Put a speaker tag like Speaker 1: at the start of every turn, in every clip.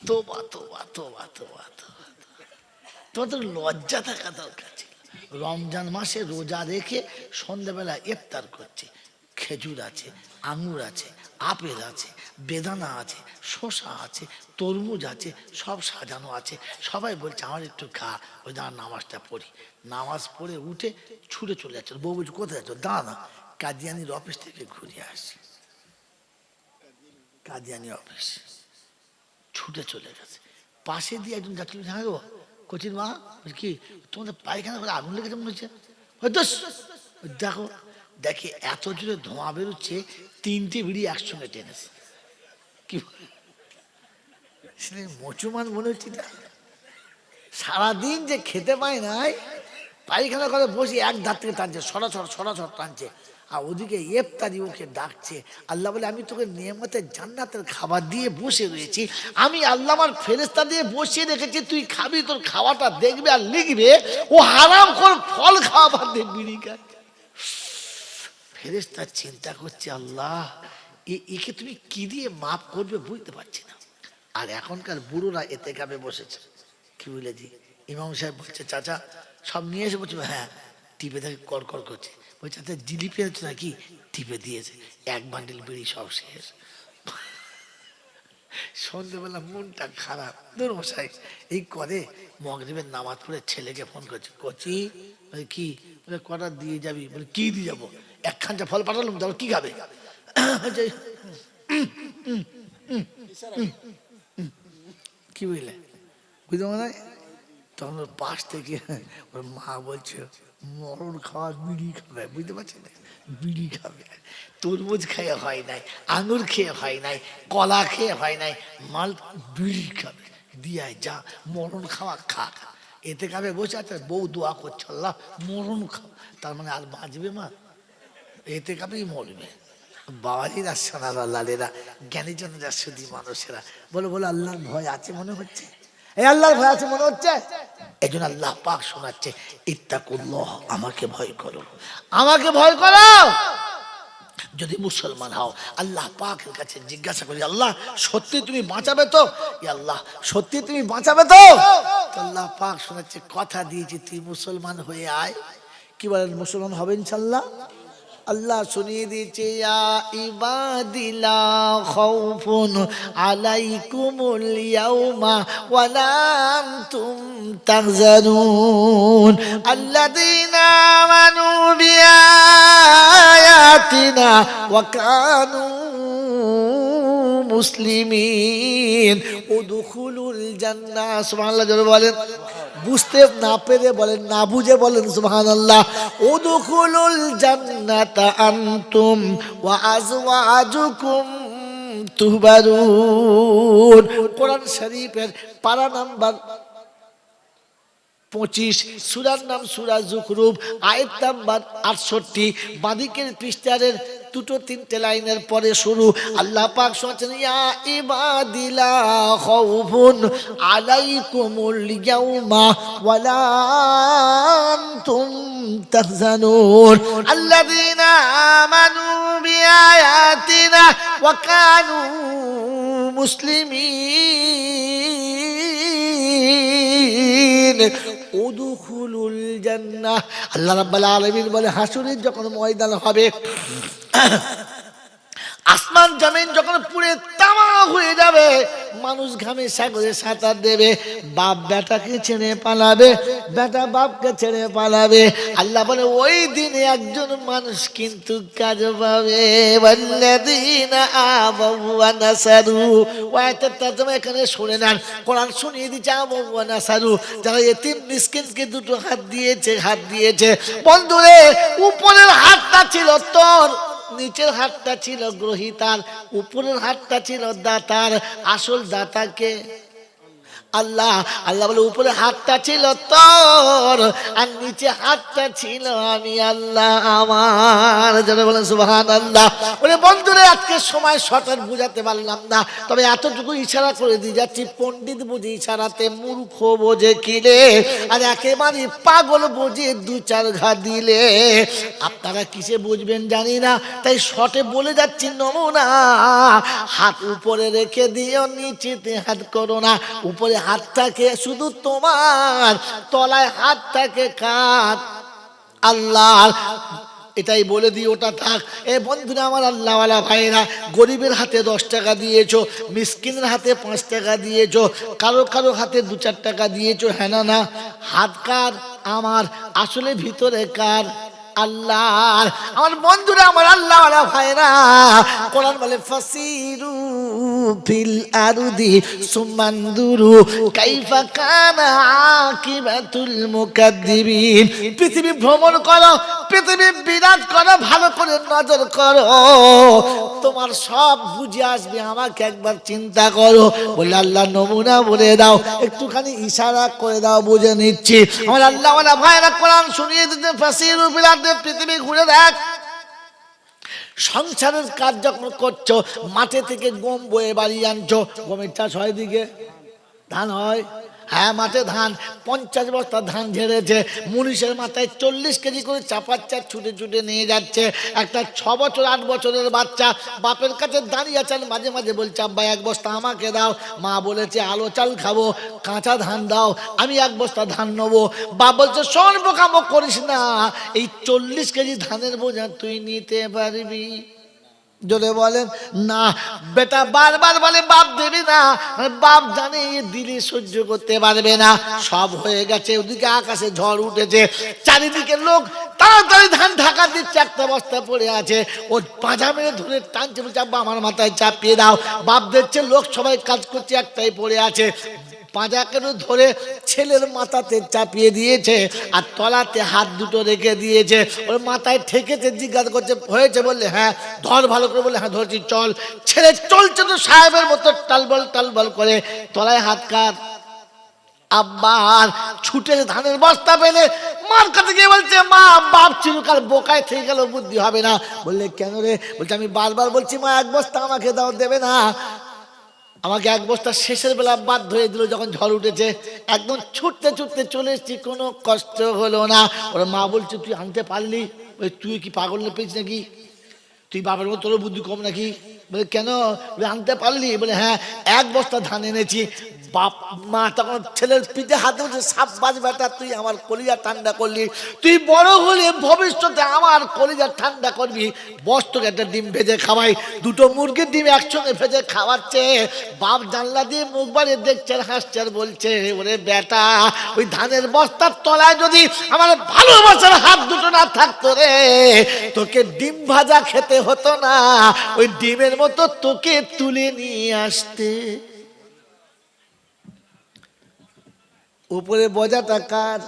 Speaker 1: তোবা তোবা তোবা তোবা তোবা, তোমাদের লজ্জা থাকা দরকার ছিল। রমজান মাসে রোজা রেখে সন্ধ্যাবেলা ইফতার করছে, খেজুর আছে, আঙুর আছে, আপেল আছে, বেদানা আছে, শসা আছে, তরমুজ আছে, সব সাজানো আছে। সবাই বলছে আমার একটু খা। ওই দাঁড়া নামাজটা পড়ি। নামাজ পড়ে উঠে ছুটে চলে যাচ্ছে। বউ বলছে কোথায় যাচ্ছ? দাঁড়া, কাদিয়ানির অফিস থেকে ঘুরে আসি। কাদিয়ানি অফিস ছুটে চলে গেছে। পাশে দিয়ে একজন যাচ্ছিল, হ্যাঁ গো কচির মা, কি তোমাদের পায়খানা করে আগুন লেগেছে মনে হচ্ছে? দেখো, দেখে এত জোরে ধোঁয়া বেরোচ্ছে, 3টে বিড়ি একসঙ্গে টেনেছে। কি মচুমান মনে হচ্ছে। সারাদিন যে খেতে পায় নাই, পায়খানা করে বসে এক ধার থেকে টানছে, সরাসর টানছে। আর ওদিকে ইফতারি ওকে ডাকছে। আল্লাহ বলে আমি তোকে নিয়ামতের জান্নাতের খাবার দিয়ে বসে রয়েছি, আমি আল্লাহ আমার ফেরেশতা দিয়ে বসিয়ে রেখেছি, তুই খাবি, তোর খাওয়াটা দেখবে আর লিখবে। ও হারাম করে ফল খাওয়া বাদ দিয়ে বিড়ি খাচ্ছে। ফেরেশতা চিন্তা করছে আল্লাহ একে তুমি কি দিয়ে মাফ করবে বুঝতে পারছি না। আর এখনকার বুড়োরা এতে কাবে বসেছে। কি বুঝলেছি? ইমাম সাহেব বলছে চাচা সব নিয়ে এসে, বলছে হ্যাঁ। টিপে দেখে কর করছে, বলছে চাচা জিলিপি হচ্ছে নাকি? টিপে দিয়েছে, এক বান্ডিল বিড়ি সব শেষ। সন্ধ্যেবেলা মনটা খারাপ। দূর মশাই এই করে মগরিবের নামাজ পড়ে ছেলেকে ফোন করছে, কচি কি বলে কটা দিয়ে যাবি? বলে কি দিয়ে যাবো? একখানটা ফল পাঠালাম, তারপর কি খাবে? কি বুঝলে? বুঝতে মনে তখন ওর পাশ থেকে ওর মা বলছে মরণ খাওয়া বিড়ি খাবে। বুঝতে পারছেন? বিড়ি খাবে। তরমুজ খেয়ে হয় নাই, আঙুর খেয়ে হয় নাই, কলা খেয়ে হয় নাই, মাল বিড়ি খাবে। দিয়ায় যা মরণ খাওয়া খা। এতে খাবে বসে আছে, বউ দোয়া করছে আল্লাহ মরণ খাও। তার মানে আর বাঁচবে মা? এতে খাবেই মরবে। বাবাজিরা সোনারা লালেরা জ্ঞানীজনেরা শুধু মানুষেরা বলো বলো আল্লাহর ভয় আছে মনে হচ্ছে? এই আল্লাহর ভয় আছে মনে হচ্ছে? এই জন্য আল্লাহ পাক শোনাচ্ছে ইত্তাকুল্লাহ, আমাকে ভয় করো, আমাকে ভয় করো। যদি মুসলমান হও আল্লাহ পাকের কাছে জিজ্ঞাসা করি আল্লাহ সত্যি তুমি বাঁচাবে তো? আল্লাহ সত্যি তুমি বাঁচাবে তো? আল্লাহ পাক শোনাচ্ছে কথা দিয়েছি তুই মুসলমান হয়ে আয়। কি বলেন? মুসলমান হবে ইনশাআল্লাহ। আল্লাহ শুনিয়ে দিয়েছে ইয়া ইবাদিলা খাউফুন আলাইকুমুল ইয়াউমা ওয়ালা আনতুম তাহজানুন আল্লাযীনা আমানু বিআয়াতিনা ওয়া কানু মুসলিমিন উদখুলুল জান্নাহ। সুবহানাল্লাহ জোরে বলেন। বুঝতে না পেরে বলেন, না বুঝে বলেন সুবহানাল্লাহ। উদখুলুল জান্নাতা আনতুম ওয়া আজওয়াজুকুম তুহবারুন। কোরআন শরীফের পারা নাম্বার 25, সূরার নাম সূরা যুখরুফ, আয়াত নাম্বার 68, বাদিকের পৃষ্ঠারের দুটো তিনটে লাইনের পরে শুরু। আল্লাহ পাক শুনছেন ইয়া ইবাদিলা খাউফুন আলাইকুমুল ইয়াউমা ওয়ালা আনতুম তাহজানুন আল্লাযীনা আমানু বিআয়াতিনা ওয়া কানু মুসলিমিন উদখুলুল জান্নাহ। আল্লাহ রাব্বুল আলামিন বলে হাসরের যখন ময়দান হবে, আসমান জমিন যখন পুরে তামা হয়ে যাবে, মানুষ ঘামে সাগরে সাঁতার দেবে, বাপ বেটাকে ছেড়ে পালাবে, বেটা বাপকে ছেড়ে পালাবে। আল্লাহ বলে ওই দিনে একজন মানুষ কিন্তু কাজ পাবে। ওয়াল্লাযীনা আমানু ওয়া নাসারু, ওয়াইতে তর্জমা এখানে শুনে নেন। কোরআন শুনিয়ে দিচ্ছে আমানু ওয়া নাসারু, যারা এতিম মিসকিনকে দুটো হাত দিয়েছে। বন্ধুরে উপরের হাতটা ছিল তোর, নিচের হাতটা ছিল গ্রহীতার, উপরের হাতটা ছিল দাতার। আসল দাতাকে আল্লাহ আল্লাহ বলে উপরে হাতটা ছিল তোর আর নিচে হাতটা ছিল আমি আল্লাহ আমার। যারা বলেন সুবহানাল্লাহ। ওরে বন্ধুরে আজকে সময় শর্ট বুঝাতে পারলাম না, তবে এতটুকু ইশারা করে দিয়ে যাচ্ছি, পণ্ডিত বুঝে ইশারাতে, মূর্খ বোঝে কিলে, আর একেবারে পাগল বোঝে দু চার ঘা দিলে। আপনারা কিসে বুঝবেন জানি না, তাই শর্টে বলে যাচ্ছি নমুনা। হাত উপরে রেখে দিও, নিচেতে হাত করো না। উপরে হাতটাকে শুধু তোমার, তলায় হাতটাকে কাট আল্লাহ। এটাই বলে দিই, ওটা থাক। এ বন্ধুরা আমার, আল্লাহওয়ালা ভাইরা, গরিবের হাতে 10 টাকা দিয়েছো, মিসকিনের হাতে 5 টাকা দিয়েছো, কারো কারো হাতে 2-4 টাকা দিয়েছো, হ্যাঁ না না? হাত কার? আমার। আসলে ভিতরে কার? আল্লাহর। আমার বন্ধুরা আমার, আল্লাহওয়ালা ভাইরা, কোরআন বলে ফাসিরু ফিল আরদি সুমানদুরু কাইফা কানা আকিবাতুল মুকাদ্দিবিন। পৃথিবী ভ্রমণ করো, পৃথিবী বিরাজ করো, ভালো করে নজর করো, তোমার সব বুঝে আসবে। আমাকে একবার চিন্তা করো। বলে আল্লাহ নমুনা বলে দাও, একটুখানি ইশারা করে দাও, বুঝে নিচ্ছি। আমার আল্লাহওয়ালা ভাইরা কোরআন শুনিয়ে দিতে, ফাসিরু ফিল আরদি, পৃথিবী ঘুরে দেখ। সংসারের কাজ যখন করছো, মাঠে থেকে গম বয়ে বাড়ি আনছো, গমের চাষ হয় দিকে, ধান হয়, হ্যাঁ মাঠে ধান, 50 বস্তা ধান ঝেড়েছে, মুনিশের মাথায় 40 কেজি করে চাপাচ্চা ছুটে ছুটে নিয়ে যাচ্ছে। একটা 6 বছর 8 বছরের বাচ্চা বাপের কাছে দাঁড়িয়ে আছেন, মাঝে মাঝে বলছে আব্বা 1 বস্তা আমাকে দাও। মা বলেছে আলো চাল খাবো, কাঁচা ধান দাও, আমি 1 বস্তা ধান নেবো। বাপ বলছে শোন বোকামো করিস না, এই 40 কেজি ধানের বোঝা তুই নিতে পারবি? জোরে বলেন না। বেটা বারবার বলে বাপ দেবে না, বাপ জানে দিলে সহ্য করতে পারবে না। সব হয়ে গেছে, ওদিকে আকাশে ঝড় উঠেছে, চারিদিকে লোক তাড়াতাড়ি ধান ঢাকা দিচ্ছে, একটা বস্তা পড়ে আছে, ও পাঁজা মেরে ধরে টানছে, বলছে আব্বা আমার মাথায় চাপিয়ে দাও। বাপ দেখছে লোক সবাই কাজ করছে, একটাই পড়ে আছে, পাঁজাকে ধরে ছেলের মাথাতে চাপিয়ে দিয়েছে, আর তলাতে হাত দুটো রেখে দিয়েছে, ওর মাথায় ঠেকেছে। জিজ্ঞাসা করছে হয়েছে? বললে হ্যাঁ। ধর ভালো করে। বলে হ্যাঁ ধরছি, চল। ছেলে চলছে তো সাহেবের মতো টালবল টালবল করে। তলায় হাত কার? আব্বার। ছুটে ধানের বস্তা পেলে মার কাছে গিয়ে বলছে মা, বাপ চিরকাল বোকায় থেকে গেল, বুদ্ধি হবে না। বললে কেন রে? বলছে আমি বারবার বলছি মা 1 বস্তা আমাকে দাও, দেবে না। আমাকে 1 বস্তা শেষের বেলা বাধ্য হয়ে দিল, যখন ঝড় উঠেছে, একদম ছুটতে ছুটতে চলে এসেছি, কোনো কষ্ট হলো না। ওর মা বলছে তুই আনতে পারলি? তুই কি পাগল না পেয়েছিস নাকি? তুই বাবার মতো, তোর বুদ্ধি কম নাকি? বলে কেন? বলে আনতে পারলি? বলে হ্যাঁ 1 বস্তা ধান এনেছি। বাপ মা তখন ছেলের পিঠে হাতে বলছে সাব্বাস বেটা, তুই আমার কলিজা ঠান্ডা করলি, তুই বড় হলে ভবিষ্যতে আমার কলিজা ঠান্ডা করবি। বস তোকে একটা ডিম ভেজে খাওয়াই। 2টো মুরগির ডিম একসঙ্গে ভেজে খাওয়াচ্ছে। বাপ জানলা দিয়ে মুখ বাড়িয়ে দেখছে, হাসছে, আর বলছে ওরে বেটা, ওই ধানের বস্তার তলায় যদি আমার ভালোবাসার হাত দুটো না থাকতো রে, তোকে ডিম ভাজা খেতে হতো না, ওই ডিমের মতো তোকে তুলে নিয়ে আসতে। উপরে বোঝাটা কার?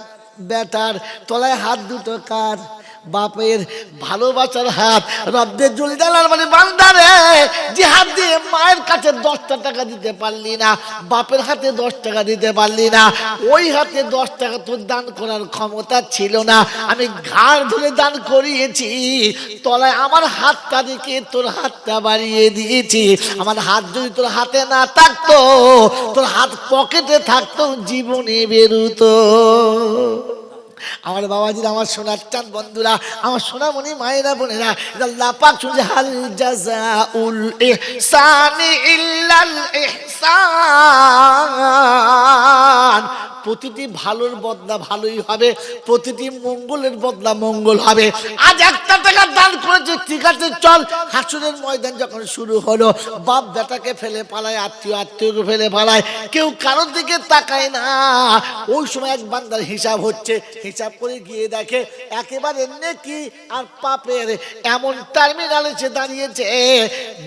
Speaker 1: বেটার। তলায় হাত দুটো কার? বাপের। ভালোবাসার হাত। রব্দের জুলজালাল মানে বান্দারে, যে হাত দিয়ে মায়ের কাছে 10টা টাকা দিতে পারলি না, বাপের হাতে 10 টাকা দিতে পারলি না, ওই হাতে 10 টাকা তোর দান করার ক্ষমতা ছিল না, আমি ঘাড় ধরে দান করিয়েছি। তলায় আমার হাতটা রেখে তোর হাতটা বাড়িয়ে দিয়েছি। আমার হাত যদি তোর হাতে না থাকতো, তোর হাত পকেটে থাকতো, জীবনে বেরুতো। আমার বাবাজিরা, আমার সোনার চাঁদ বন্ধুরা, আমার সোনামণি মায়েরা বোনেরা, আল্লাহ পাক শুনছে হাল জাযাউল ইহসানি ইল্লাল ইহসান। প্রতিটি ভালোর বদলা ভালোই হবে, প্রতিটি মঙ্গলের বদলা মঙ্গল হবে। আজ 1 টাকা দান করেছে, ঠিক আছে চল। হাসরের ময়দান যখন শুরু হলো, বাপ বেটাকে ফেলে পালায়, আত্মীয়কে ফেলে পালায়, কেউ কারোর দিকে তাকায় না। ওই সময় এক বান্দার হিসাব হচ্ছে, হিসাব করে গিয়ে দেখে একেবারে নেকি আর পাপের এমন টার্মিনালে সে দাঁড়িয়েছে,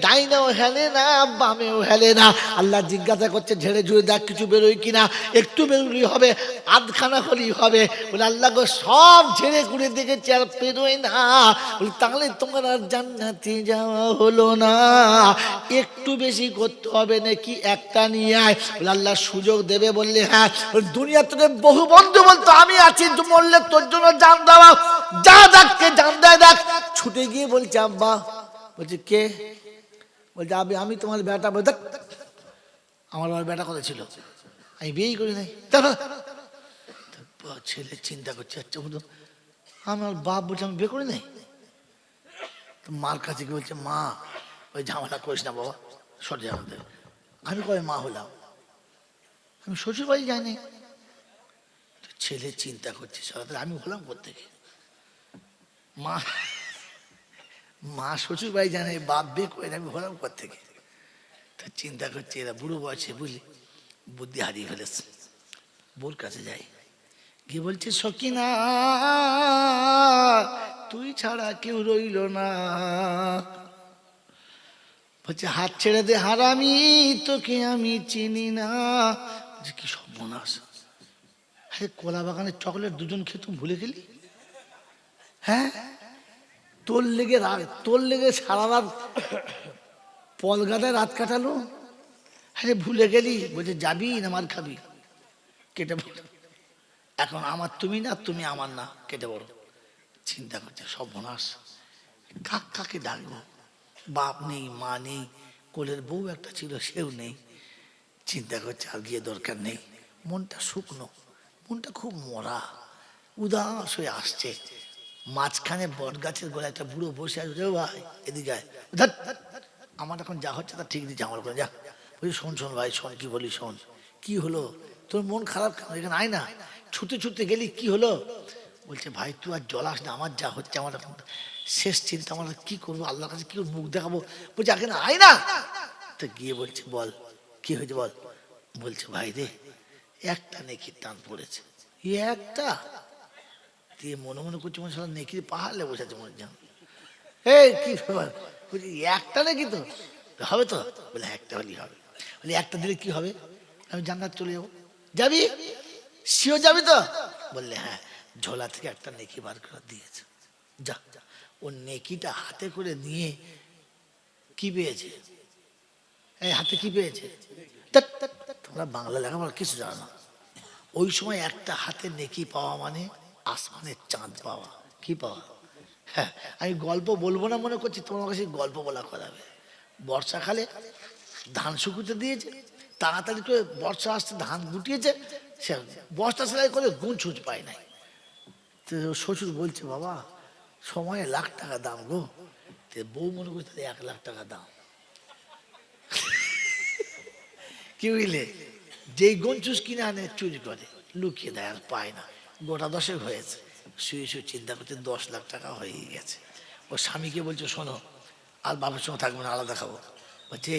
Speaker 1: ডাইনেও হেলে না, বামেও হেলে না। আল্লাহ জিজ্ঞাসা করছে ঝেড়ে ঝুড়ে দেখ কিছু বেরোয় কিনা, একটু বেরোলি হবে, আধখানা হলেই হবে। বলে আল্লাহ গো সব ঝেড়ে ঘুরে দেখেছি আর পেরোয় না। বলে তাহলে তোমার আর জান্নাতে যাওয়া হলো না, একটু বেশি করতে হবে নাকি, একটা নিয়ে আয়। বলে আল্লাহ সুযোগ দেবে বললে হ্যাঁ। দুনিয়া তোকে বহু বন্ধু বলতো আমি আছি, মরলে তোর জন্য জান দেওয়া, যা দেখকে জান দেয় দেখ। ছুটে গিয়ে বলছে আব্বা। বলছে কে? বলছে আমি তোমার বেটা। বলতে আমার বাবার বেটা কথা ছিল, আমি বিয়েই করি নাই। ছেলে চিন্তা করছে, আচ্ছা বলতো আমার বাপ বলছে আমি বিয়ে করি নাই। তো মার কাছে গিয়ে বলছে মা ওই ঝামেলা করিস না বাবা, সরে যাবে। আমি কবে মা হলাম, আমি শ্বশুর বাড়ি যাইনি। ছেলে চিন্তা করছে সারা আমি হলাম কোত্থেকে, মা মা শ্বশুর বাড়ি জানে, বাপ বিয়ে করে আমি হলাম কোত্থেকে। তো চিন্তা করছে এরা বুড়ো বয়সে বুঝলি বুদ্ধি হারিয়ে ফেলেছে। বোর কাছে যাই, গিয়ে বলছে সকিনা তুই ছাড়া কেউ রইল না। বলছে হাত ছেড়ে দে হারামি, তোকে আমি চিনি না। কি সর্বনাশ, হ্যাঁ কলা বাগানের চকলেট দুজন খেয়ে তুমি ভুলে গেলি? হ্যাঁ তোর লেগে সারা রাত পলগাদায় রাত কাটালো, হ্যাঁ ভুলে গেলি? বলছে যাবি না মার খাবি, কেটে বল। এখন আমার তুমি না, তুমি আমার না, কেটে বলো। চিন্তা করছে সর্বনাশ, কাকে ডাকবো, বাপ নেই মা নেই, কোলের বউ একটা ছিল সেও নেই। চিন্তা করছে আর গিয়ে দরকার নেই, মনটা শুকনো, মনটা খুব মরা, উদাস হয়ে আসছে। মাঝখানে বট গাছের গোড়ায় একটা বুড়ো বসে আছে, ভাই এদিকে আমার এখন যা হচ্ছে তা ঠিক দিচ্ছে আমার করে, যা বলছি শোন শোন ভাই শোন, কি বলি শোন, কি হলো তোর মন খারাপ কেন, এখানে আয় না, ছুটে ছুটতে গেলি কি হলো? বলছে ভাই তুই আর জলাস না, আমার যা হচ্ছে আমার এখন শেষ চিন্তা, আমার কি করবো, আল্লাহর কাছে কি মুখ দেখাবো। বলছে এখানে আয় না। তো গিয়ে বলছে বল কি হয়েছে বল। বলছে ভাই রে একটা নেকির টান পড়েছে, একটা দিয়ে মনে মনে করছে মনে হয় নেকির পাহাড়ে বসেছে মনে যেন। এই কি ব্যাপার, বলছি একটা নাকি তো হবে তো? বলে একটা হলেই হবে। বলে একটা দিলে কি হবে, আমি জান্নাত চলে যাবো। যাবি শিও যাবি তো? বললে হ্যাঁ। ঝোলা থেকে একটা নেকি বার করে দিয়েছে, যা। ও নেকিটা হাতে করে নিয়ে কি পেয়েছে, এই হাতে কি পেয়েছে, তোমরা বাংলা লেখাপড়া কিছু জানো না। ওই সময় একটা হাতে নেকি পাওয়া মানে আসমানের চাঁদ পাওয়া। কি পাওয়া? হ্যাঁ আমি গল্প বলবো না মনে করছি, তোমার কাছে গল্প বলা করাবে। বর্ষাকালে ধান শুকুতে দিয়েছে, তাড়াতাড়ি করে বর্ষা আসতে ধান গুটিয়েছে, সে বস্তা সেলাই করে গুণ ছুঁচ পায় নাই। তো শ্বশুর বলছে বাবা সময়ে লাখ টাকা দাম গো। তো বউ মনে করছে 1,00,000 টাকা দাম। কি বুঝলে, যেই গঞ্চুস কিনে আনে চুরি করে লুকিয়ে দেয় আর পায় না, গোটা 10 হয়েছে। শুয়ে শুয়ে চিন্তা করতে 10 লাখ টাকা হয়ে গেছে। ও স্বামীকে বলছে শোনো আর বাবার সঙ্গে থাকবো না, আলাদা খাবো। বলছে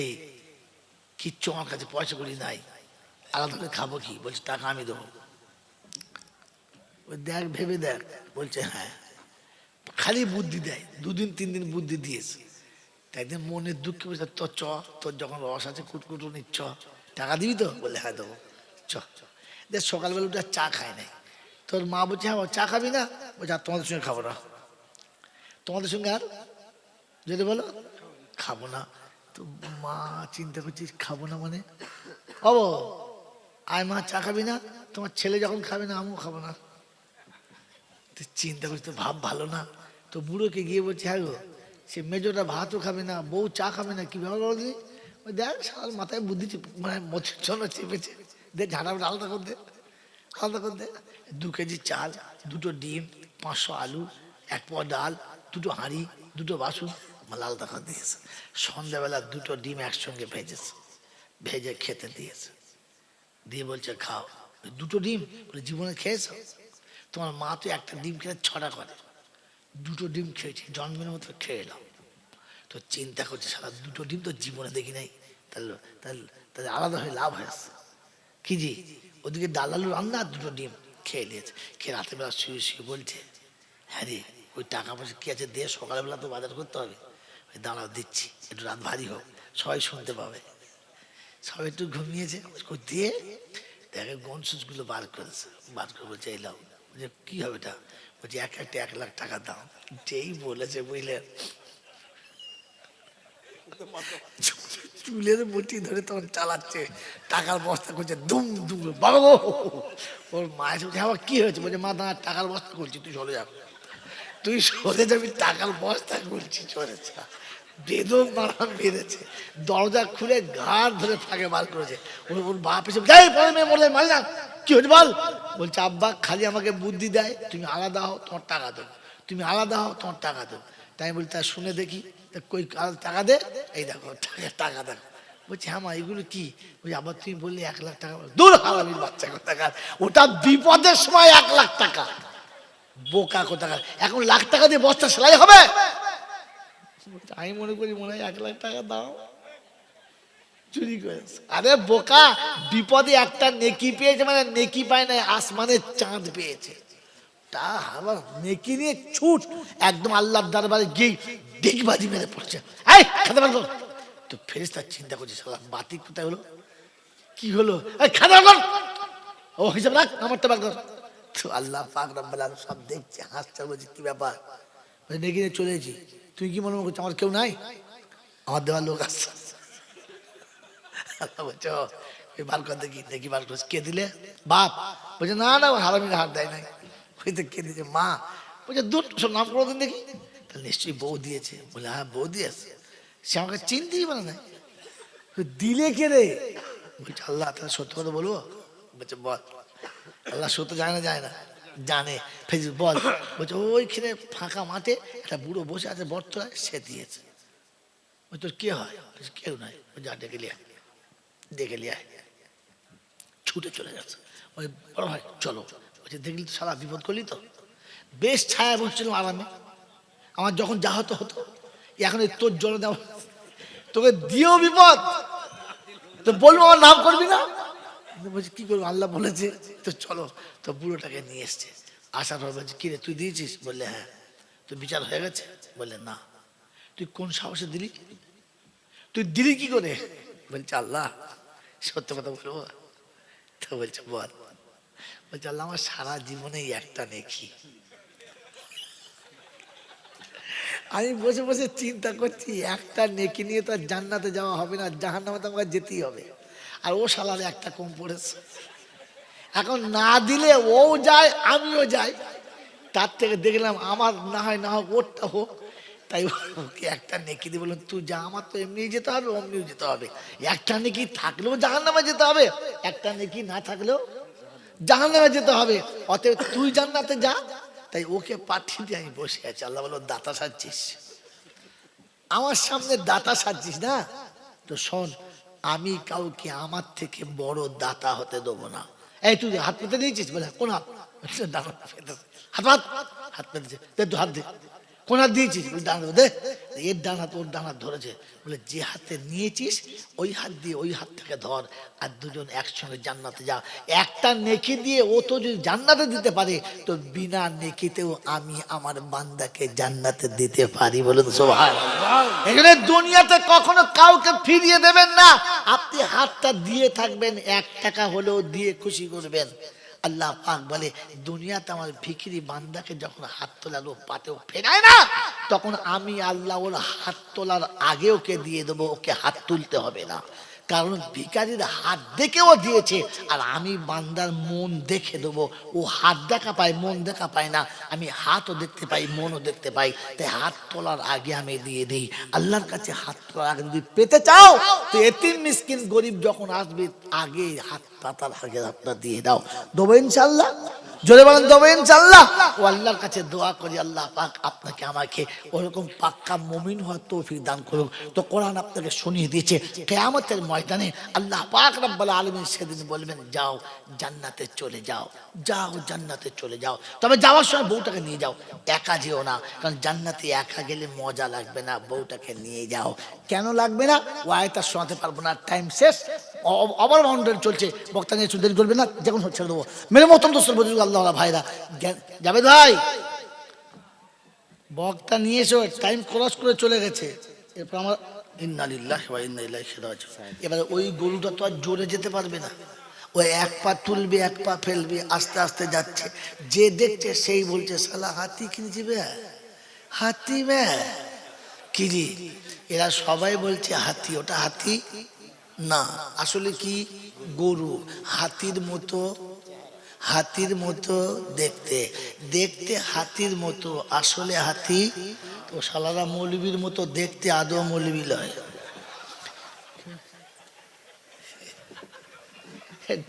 Speaker 1: কিচ্ছু আমার কাছে পয়সা করি নাই, আলাদা করে খাবো কি? বলছে টাকা আমি দেবো। ওই দেখ ভেবে দেখ। বলছে হ্যাঁ, খালি বুদ্ধি দেয়, 2 দিন 3 দিন বুদ্ধি দিয়েছে। একদিন মনের দুঃখে বলছে তোর তোর যখন রস আছে কুটকুটু নিচ্ছ, টাকা দিবি তো? বললে হ্যাঁ দেবো। দেখ সকালবেলা উঠে চা খায় নাই, তোর মা বলছে হ্যাঁ চা খাবি না? বলছে আর তোমাদের সঙ্গে খাবো না। তোমাদের সঙ্গে আর যদি বলো খাবো না। তো মা চিন্তা করছিস খাবো না মানে, ও আয় মা চা খাবি না? তোমার ছেলে যখন খাবে না আমিও খাবো না। চিন্তা করছি তো ভাব ভালো না। তো বুড়োকে গিয়ে বলছে হ্যাঁ গো সে মেজোটা ভাতও খাবে না, বউ চা খাবে না, কি ব্যাপার বলো দিদি? ওই দেখ সারা মাথায় বুদ্ধি মানে মধ্যে চেপেছে, দে ঝাড়া আলাদা করে দে, আলাদা করে দে। 2 কেজি চাল, 2টো ডিম, 500 আলু, 1 পোয়া ডাল, 2টো হাঁড়ি, 2টো বাসন, আলাদা করে দিয়েছে। সন্ধ্যাবেলা 2টো ডিম একসঙ্গে ভেজেছে, ভেজে খেতে দিয়েছে, দিয়ে বলছে খাও। 2টো ডিম বলে জীবনে খেয়েছ? তোমার মা তো একটা ডিম খেলে 6টা করে, 2টো ডিম খেয়েছি জন্মের মতো খেয়ে এলাম। তো চিন্তা করছে সারা 2টো ডিম তো জীবনে দেখি নাই, তাহলে তাহলে তাহলে আলাদা হয়ে লাভ হয়েছে কি জি? ওদিকে ডাল আলু রান্না, 2টো ডিম খেয়ে নিয়েছে। খেয়ে রাতের বেলা শুয়ে শুয়ে বলছে হ্যাঁ রে ওই টাকা পয়সা কি আছে দে, সকালবেলা তো বাজার করতে হবে। ওই দাঁড়াও দিচ্ছি, একটু রাত ভারী হোক সবাই শুনতে পাবে। সবাই একটু ঘুমিয়েছে, দিয়ে দেখে গনসুসগুলো বার করেছে, বার করে বলছে এলাম, যে কি হবে এটা? বলছে এক একটা 1 লাখ টাকা দাও। যেই বলেছে বুঝলেন, চুলের মুঠি ধরে তখন চালাচ্ছে, টাকার বস্তা করছে দুম দুম। বাবা গো, ওর মায়ের বলছে আবার কি হয়েছে? বলছে মা দাঁড়া, টাকার বস্তা করছি, তুই সরে যা, তুই সরে যাবি, টাকার বস্তা করছি, সরে যা। বেদম মারা মেরেছে, দরজা খুলে ঘাড় ধরে ফাঁকে বার করেছে। ওর বাপ এসে যাই পরে মেয়ে মরে মারি না, কি হয়েছে বল? বলছে আব্বা খালি আমাকে বুদ্ধি দেয়, তুমি আলাদা হও তোমার টাকা দেবো, তুমি আলাদা হও তোমার টাকা দেবো। তাই বলি তা শুনে দেখি, কই টাকা দে, এই দেখো টাকা দেখো। বলছি হ্যাঁ মা এগুলো কি? বলছি আবার তুমি বললি 1 লাখ টাকা। দূর হারামির বাচ্চা কোথাকার, ওটা বিপদের সময় 1 লাখ টাকা, বোকা কোথাকার। এখন লাখ টাকা দিয়ে বস্তা সেলাই হবে? আমি মনে করি মনে হয় 1 লাখ টাকা দাও, চুরি করেছে। আরে বোকা, বিপদে একটা নেকি পেয়েছে মানে নেকি পায় না, আসমানের চাঁদ পেয়েছে। তা আবার নেকি নিয়ে ছুট, একদম আল্লাহর দরবারে গিয়ে ডিগবাজি মেরে পড়ছে। এই খেতে পারবো তো? ফেরেশতা চিন্তা করছে শালা বাতি কোথায় হলো, কি হলো? এই খেতে পারবো, ও হিসাব রাখ, আমারটা বার কর। তো আল্লাহ পাক রব্বুল আলামিন সব দেখছে, হাসছে, বলছে কি ব্যাপার? নেকি নিয়ে চলে এসেছি, তুই কি মনে করছিস আমার কেউ নাই? আমার দেওয়ার লোক আসছে। আল্লাহ বলছে বার কর দেখি, দেখি বার করছে। কে দিলে? বাপ। বলছে না না, হারামির হাত দেয় নাই। কে দিয়েছে? মা। বলছে দূর, সব নাম করে দিন দেখি। তাহলে নিশ্চয়ই বউ দিয়েছে। বলে হ্যাঁ বউ দিয়েছে, সে আমাকে চিনতেই পারে না। দিলে কে রে? বলছে আল্লাহ। তাহলে সত্য কথা বলবো? বলছে বল। আল্লাহ সত্য জানে না? যায় না, জানে। বল। বলছে ওইখানে ফাঁকা মাঠে একটা বুড়ো বসে আছে বর্তমানে, সে দিয়েছে। ওই তোর কে হয়? কেউ নাই। যা ডেকে লিয়া, দেখে লিয়া। ছুটে চলে যাচ্ছে। ওই বড় ভাই চলো। বলছে দেখলি তো সারা বিপদ করলি তো, বেশ ছায়া বসছিলাম আরামে, আমার যখন যা হতো হতো, এখন তোর জল দেওয়া, তোকে দিয়েও বিপদ, তো বলবো আমার নাম করবি না? বলছে কি করবো, আল্লাহ বলেছে তো চলো। তো বুড়োটাকে নিয়ে এসছে, আসার পর বলছে কিরে তুই দিয়েছিস? বললে হ্যাঁ। তুই বিচার হয়ে গেছে? বললে না। তুই কোন সাহসে দিলি? তুই দিলি কি করে? বলছে আল্লাহ সত্য কথা বলবো? তো বলছে বল। বলছে আল্লাহ আমার সারা জীবনে একটা নেকি। আমি বসে বসে চিন্তা করছি, একটা নেকি নিয়ে তো আর জান্নাতে যাওয়া হবে না, জাহান্নামে তো আমাকে যেতেই হবে। আর ও শালার একটা কম পড়েছে, এখন না দিলে ও যায় আমিও যাই, তার থেকে দেখলাম আমার না হয় না হোক ওরটা হোক। তাই ওকে একটা নেকি দিয়ে বললাম তুই যা, আমার তো এমনি যেতে হবে অমনিও যেতে হবে। একটা নেকি থাকলেও জাহান্নামে যেতে হবে, একটা নেকি না থাকলেও জাহান্নামে যেতে হবে। অতএব তুই জান্নাতে যা। তাই ওকে পাঠিয়ে দিয়ে আমি বসে আছি। আল্লাহ বলল দাতা সাজছিস, আমার সামনে দাতা সাজছিস না? তো শোন, আমি কাউকে আমার থেকে বড় দাতা হতে দেবো না। এই তুই হাত পেতে দিয়েছিস? বলে কোন হাত? হাত হাত হাত পেতেছে, তুই হাত দে। কোন হাত দিয়েছিস? বলে ডান হাত দে। এর ডান হাত ওর ডান হাত ধরেছে। বলে যে হাতে নিয়েছিস ওই হাত দিয়ে ওই হাত থেকে ধর, আর দুজন একসঙ্গে জান্নাতে যা। একটা নেকি দিয়ে ও তো যদি জান্নাতে দিতে পারে, তো বিনা নেকিতেও আমি আমার বান্দাকে জান্নাতে দিতে পারি। বলুন সুবহানাল্লাহ। এখানে দুনিয়াতে কখনো কাউকে ফিরিয়ে দেবেন না, আপনি হাতটা দিয়ে থাকবেন, 1 টাকা হলেও দিয়ে খুশি করবেন। আল্লাহ পাক বলে দুনিয়াতে আমার ভিখিরি বান্দাকে যখন হাত তোলার ও পাতেও ফেরায় না, তখন আমি আল্লাহ ওর হাত তোলার আগে ওকে দিয়ে দেবো, ওকে হাত তুলতে হবে না। কারণ ভিখারির হাত দেখেও দিয়েছে, আর আমি বান্দার মন দেখে দেবো। ও হাত দেখা পায়, মন দেখা পায় না। আমি হাতও দেখতে পাই, মনও দেখতে পাই। তাই হাত তোলার আগে আমি দিয়ে দিই। আল্লাহর কাছে হাত তোলার আগে যদি পেতে চাও, তো এতিম মিসকিন গরিব যখন আসবে আগে হাত পাতার আগে আপনার দিয়ে দাও। দেবো ইনশাল্লাহ, জোরে বলেন দেবো ইনশাল্লাহ। ও আল্লাহর কাছে দোয়া করি আল্লাহ পাক আপনাকে আমাকে ওরকম পাক্কা মুমিন হওয়ার তৌফিক দান করুক। তো কোরআন আপনাকে শুনিয়ে দিয়েছে কিয়ামতের ময়দানে আল্লাহ পাক রব্বুল আলামিন সেদিন বলবেন যাও জান্নাতে চলে যাও, যাও জান্নাতে চলে যাও। তবে যাওয়ার সময় বউটাকে নিয়ে যাও, একা যেও না, কারণ জান্নাতে একা গেলে মজা লাগবে না, বউটাকে নিয়ে যাও। কেন লাগবে না? ও আয়াতটা শোনাতে পারবো না, টাইম শেষ, ওভার বাউন্ডারি চলছে, বক্তা নিয়ে দেরি করবে না, যখন ছেড়ে দেবো। মেরে মতন দোস্তর বুঝুক আল্লাহ ভাইরা যাবে ভাই, বক্তা নিয়ে এসো, টাইম ক্রস করে চলে গেছে। এরপর আমার ইন্না লিল্লাহি ওয়া ইন্না ইলাইহি রাজিউন। এবারে ওই গরুটা তো আর জোরে যেতে পারবে না, ও এক পা তুলবে এক পা ফেলবে, আস্তে আস্তে যাচ্ছে। যে দেখছে সেই বলছে শালা হাতি কিনেছি বে, হাতি বে কিরি। এরা সবাই বলছে হাতি, ওটা হাতি না, আসলে কি গরু। হাতির মতো, হাতির মতো দেখতে, দেখতে হাতির মতো, আসলে হাতি। তো শালারা মৌলবীর মতো দেখতে, আদৌ মৌলবী লয়।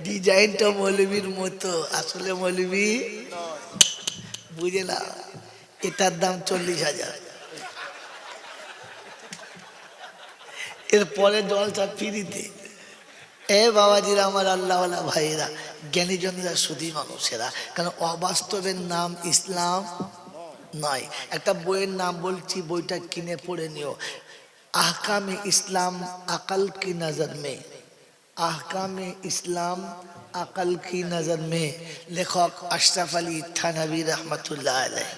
Speaker 1: ডিজাইনটা মৌলবীর মতো, আসলে মৌলবী বুঝে না। এটার দাম 40,000। এরপরে জলসা ফিরিতে। এ বাবাজিরা, আমার আল্লাহওয়ালা ভাইরা, জ্ঞানীজনেরা, সুধী মানুষেরা, কারণ অবাস্তবের নাম ইসলাম নয়। একটা বইয়ের নাম বলছি, বইটা কিনে পড়ে নিও। আহকামে ইসলাম আকল কি নজর মে, আহকামে ইসলাম আকল কি নজর মে, লেখক আশরাফ আলী থানভী রহমতুল্লাহ আলাইহ।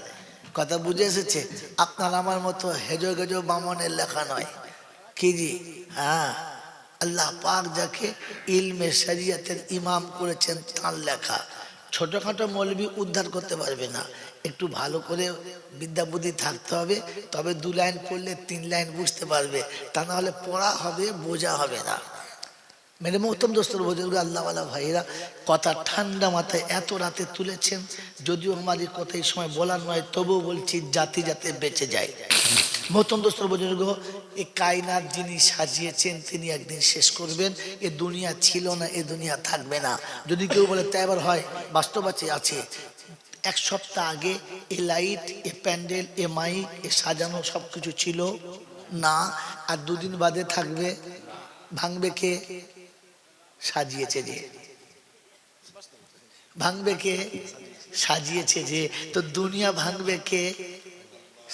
Speaker 1: কথা বুঝে এসেছে? আপনার আমার মতো হেজো গেজো বামনের লেখা নয়। কি জি? হ্যাঁ, আল্লাহ পাক যাকে ইলমে শরিয়তের ইমাম করেছেন তার লেখা। ছোটখাটো মৌলবি উদ্ধার করতে পারবে না, একটু ভালো করে বিদ্যা বুদ্ধি থাকতে হবে, তবে 2 লাইন পড়লে 3 লাইন বুঝতে পারবে, তা না হলে পড়া হবে, বোঝা হবে না। মেরে মোহতম দোস্তর বুজুর্গ, আল্লাহওয়ালা ভাইরা, কথা ঠান্ডা মাথায় এত রাতে তুলেছেন। যদিও আমাদের কথা এই সময় বলার নয়, তবুও বলছি জাতি যাতে বেঁচে যায়। মোহতম দোস্তর বুজুর্গ, এই কায়নাত যিনি সাজিয়েছেন তিনি একদিন শেষ করবেন। এ দুনিয়া ছিল না, এ দুনিয়া থাকবে না। যদি কেউ বলে তাই আবার হয়, বাস্তব আছে। 1 সপ্তাহ আগে এ লাইট, এ প্যান্ডেল, এ মাইক, এ সাজানো সবকিছু ছিল না, আর 2 দিন বাদে থাকবে। ভাঙবে কে? সাজিয়েছে যে। ভাঙবে কে? সাজিয়েছে যে। তো দুনিয়া ভাঙবে কে?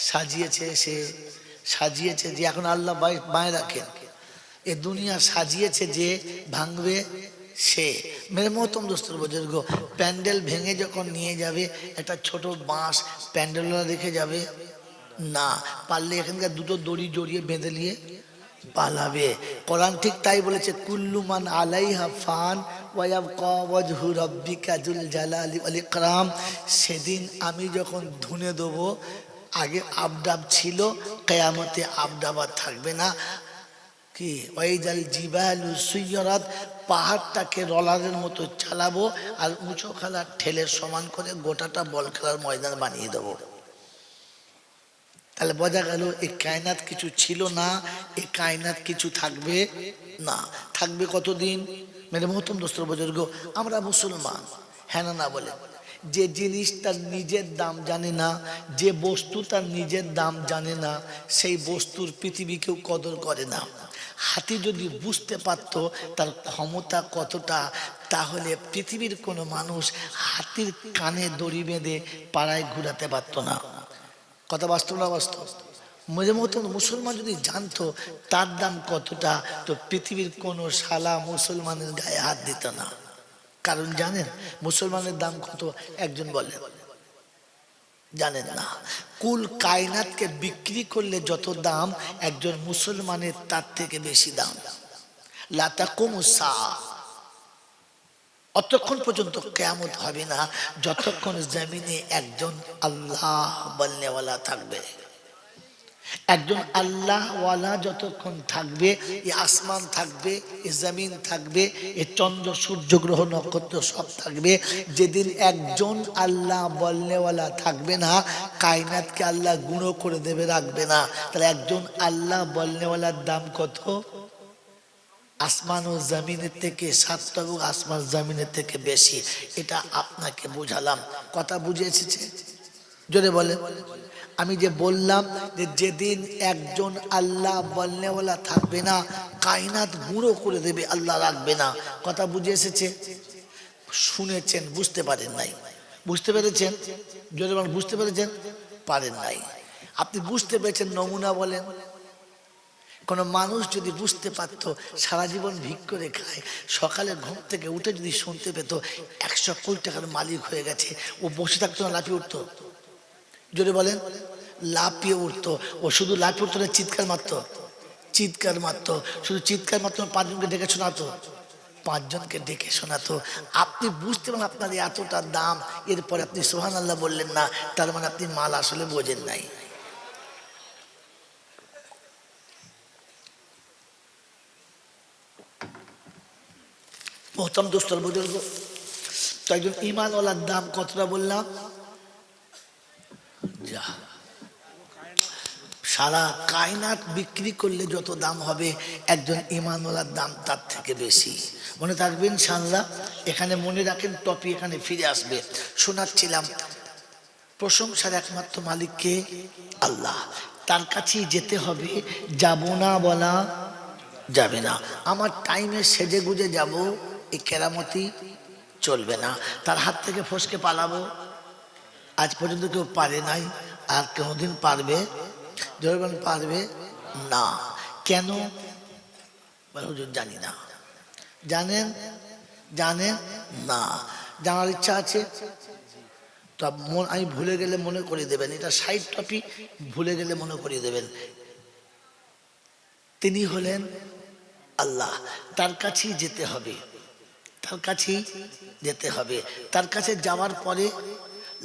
Speaker 1: সাজিয়েছে সে, সাজিয়েছে যে। এখন আল্লাহ বাঁয় রাখেন, এ দুনিয়া সাজিয়েছে যে, ভাঙবে সে। মেরে মহতম দোস্তর বুজুর্গ, প্যান্ডেল ভেঙে যখন নিয়ে যাবে, একটা ছোট বাঁশ প্যান্ডেলরা রেখে যাবে না, পারলে এখানকার 2টো দড়ি জড়িয়ে বেঁধে নিয়ে পালাবে। কোরআন ঠিক তাই বলেছে, কুল্লু মান আলাইহা ফান ওয়া ইয়াবকা ওয়াজহু রাব্বিকা যুল জালালি ওয়াল ইকরাম। সেদিন আমি যখন ধুনে দেবো, আগে আবডাব ছিল, কিয়ামতে আবডাব আর থাকবে না। কি ওয়াইদাল জিবালু সুইরাত, পাহাড়টাকে রলারের মতো চালাবো, আর উঁচু খেলার ঠেলে সমান করে গোটাটা বল খেলার ময়দান বানিয়ে দেবো। তাহলে বোঝা গেল এই কায়নাত কিছু ছিল না, এই কায়নাত কিছু থাকবে না। থাকবে কতদিন? মেরে মহতম দোস্তর বুজুর্গ, আমরা মুসলমান, হ্যাঁ না বলে। যে জিনিস তার নিজের দাম জানে না, যে বস্তু তার নিজের দাম জানে না, সেই বস্তুর পৃথিবী কেউ কদর করে না। হাতি যদি বুঝতে পারতো তার ক্ষমতা কতটা, তাহলে পৃথিবীর কোনো মানুষ হাতির কানে দড়ি বেঁধে পাড়ায় ঘুরাতে পারতো না। কথা বাস্তব না বাস্তব? মধ্যে মতন মুসলমান যদি জানতো তার দাম কতটা, তো পৃথিবীর কোনো শালা মুসলমানের গায়ে হাত দিত না। কারণ জানেন মুসলমানের দাম কত? একজন বলে জানেন না। কুল কায়নাতকে বিক্রি করলে যত দাম, একজন মুসলমানের তার থেকে বেশি দাম। লা তাকুমুস সাআ, অতক্ষণ পর্যন্ত কিয়ামত হবে না যতক্ষণ জমিনে একজন আল্লাহ বলনেওয়ালা থাকবে। একজন আল্লাহওয়ালা যতক্ষণ থাকবে, এই আসমান থাকবে, এই জমিন থাকবে, এই চন্দ্র সূর্য গ্রহ নক্ষত্র সব থাকবে। যেদিন একজন আল্লাহ বলনেওয়ালা থাকবে না, কায়নাতকে আল্লাহ গুঁড়ো করে দেবে, রাখবে না। তাহলে একজন আল্লাহ বলনেওয়ালার দাম কত? আসমান ও জমিনের থেকে 7 তরফ আসমান জমিনের থেকে বেশি। এটা আপনাকে বুঝালাম। কথা বুঝে এসেছে? জোরে বলে। আমি যে বললাম যে যেদিন একজন আল্লাহ বলনেওয়ালা থাকবে না, কায়নাত গুঁড়ো করে দেবে, আল্লাহ রাখবে না। কথা বুঝে এসেছে? শুনেছেন, বুঝতে পারেন নাই। বুঝতে পেরেছেন? জোরে বলেন, বুঝতে পেরেছেন? পারেন নাই। আপনি বুঝতে পেরেছেন, নমুনা বলেন। কোন মানুষ যদি বুঝতে পারতো, সারা জীবন ভিক করে খায়, সকালে ঘুম থেকে উঠে যদি শুনতে পেত 100 কোটি টাকার মালিক হয়ে গেছে, ও বসে থাকতো না, লাফিয়ে উঠতো? জোরে বলেন। লাফিয়ে উঠতো। ও শুধু লাফিয়ে উঠতো না, চিৎকার মারতো। চিৎকার মারতো, শুধু চিৎকার মারতো। 5 জনকে ডেকে শোনাতো, পাঁচজনকে ডেকে শোনাতো, আপনি বুঝতে পারেন আপনার এতটা দাম, এরপরে আপনি সুবহানাল্লাহ বললেন না, তার মানে আপনি মাল আসলে বোঝেন নাই। মোহতারাম দোস্তর বুজুর্গ, তো একজন ঈমানওয়ালার দাম কতটা বললাম? যা সারা কায়নাত বিক্রি করলে যত দাম হবে, একজন ঈমানওয়ালার দাম তার থেকে বেশি। মনে থাকবে ইনশাআল্লাহ। এখানে মনে রাখেন, টপি এখানে ফিরে আসবে। শোনাচ্ছিলাম প্রশংসার একমাত্র মালিককে আল্লাহ, তার কাছেই যেতে হবে, যাব না বলা যাবে না। আমার টাইমে সেজে গুজে যাব, এই কেরামতি চলবে না। তার হাত থেকে ফসকে পালাবো, আজ পর্যন্ত কেউ পারে নাই, আর কোনোদিন পারবে? জনগণ পারবে না। কেন? হুজুর জানি না। জানেন? জানেন না। জানার ইচ্ছা আছে তো আমি ভুলে গেলে মনে করিয়ে দেবেন, এটা সাইড টপিক, ভুলে গেলে মনে করিয়ে দেবেন। তিনি হলেন আল্লাহ, তার কাছেই যেতে হবে, তার কাছেই যেতে হবে। তার কাছে যাওয়ার পরে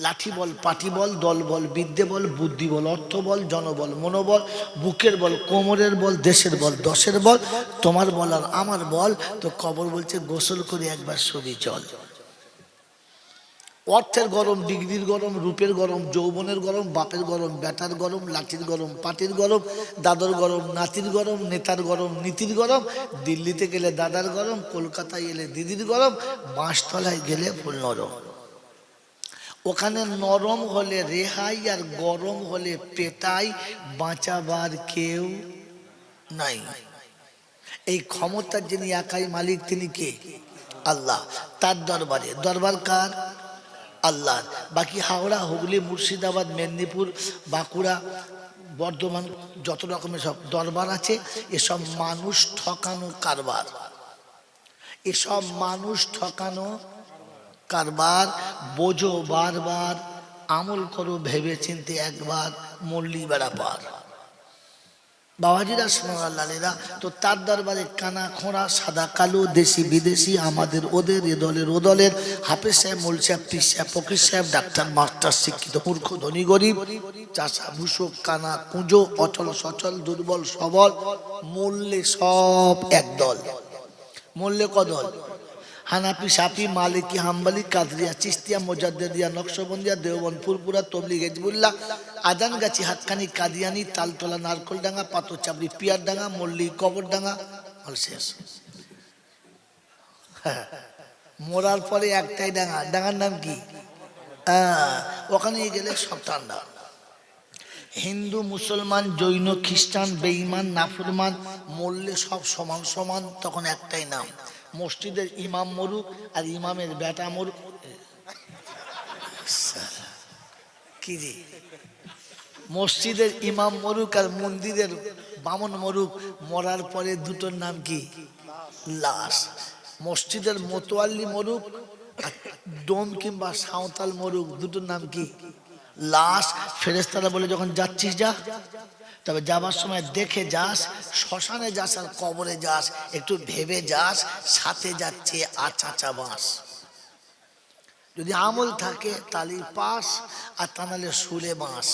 Speaker 1: লাঠি বল, পাটি বল, দল বল, বিদ্যে বল, বুদ্ধি বল, অর্থ বল, জনবল, মনোবল, বুকের বল, কোমরের বল, দেশের বল, দশের বল, তোমার বল আর আমার বল, তো কবর বলছে গোসল করে একবার ছবি চল। অর্থের গরম, ডিগ্রির গরম, রূপের গরম, যৌবনের গরম, বাপের গরম, বেটার গরম, লাঠির গরম, পাটির গরম, দাদর গরম, নাতির গরম, নেতার গরম, নীতির গরম, দিল্লিতে গেলে দাদার গরম, কলকাতায় এলে দিদির গরম, বাঁশতলায় গেলে ফুল নরম। ওখানে নরম হলে রেহাই আর গরম হলে পেটাই, বাঁচাবার কেউ নাই। এই ক্ষমতার যিনি একাই মালিক, তিনি কে? আল্লাহ। তার দরবারে, দরবার কার? আল্লাহ। বাকি হাওড়া, হুগলি, মুর্শিদাবাদ, মেদিনীপুর, বাঁকুড়া, বর্ধমান, যত রকমের সব দরবার আছে, এসব মানুষ ঠকানো কারবার, এসব মানুষ ঠকানো কারবার। বোঝো বারবার, আমল করো ভেবে চিনতে একবার, মল্লি বেড়া পার। বাবাজিরা সোনালালেরা, তো তার দরবারে কানা খোঁড়া, সাদা কালো, দেশি বিদেশি, আমাদের ওদের, এ দলের ও দলের, হাফেজ সাহেব, মোল সাহেব, পীর সাহেব, ফকির সাহেব, ডাক্তার, মাস্টার, শিক্ষিত, মূর্খ, ধনী, গরিব, চাষা, ভূষক, কানা, কুঁজো, অচল সচল, দুর্বল সবল, মূল্যে সব একদল। মূল্যে কদল? হানাফি, সাফি, মালিকি, হাম্বলি, কাদরিয়া, চিস্তিয়া, মোজাদ্দেদিয়া, নকশবন্দিয়া, দেওবন্দ, ফুরপুরা, তবলিগ, হিজবুল্লাহ, আদানগাছি, হাক্কানি, কাদিয়ানি, তালতলা, নারকলডাঙ্গা, পাথরচাপড়ি, পিয়ারডাঙ্গা, মল্লি, কবরডাঙ্গা, শেষ। মরার পরে একটাই ডাঙ্গা, ডাঙ্গার নাম কি? ওখানে গেলে সব ঠান্ডা। হিন্দু, মুসলমান, জৈন, খ্রিস্টান, বেঈমান, নাফরমান, মরলে সব সমান সমান, তখন একটাই নাম। মসজিদের ইমাম মরুক আর ইমামের বেটা মরুক, কি রে? মসজিদের ইমাম মরুক আর মন্দিরের বামন মরুক, মরার পরে দুটোর নাম কি? লাশ। মসজিদের মোতোয়াল্লি মরুক আর ডোম কিংবা সাঁওতাল মরুক, দুটোর নাম কি? লাশ। ফেরেশতারা বলে যখন যাচ্ছিস যা, তবে যাবার সময় দেখে যাস, শ্মশানে যাস আর কবরে যাস, একটু ভেবে যাস, সাথে যাচ্ছে আচাচা বাস। যদি আমল থাকে তাহলে পাস, আর তা নাহলে সুরে বাঁশ।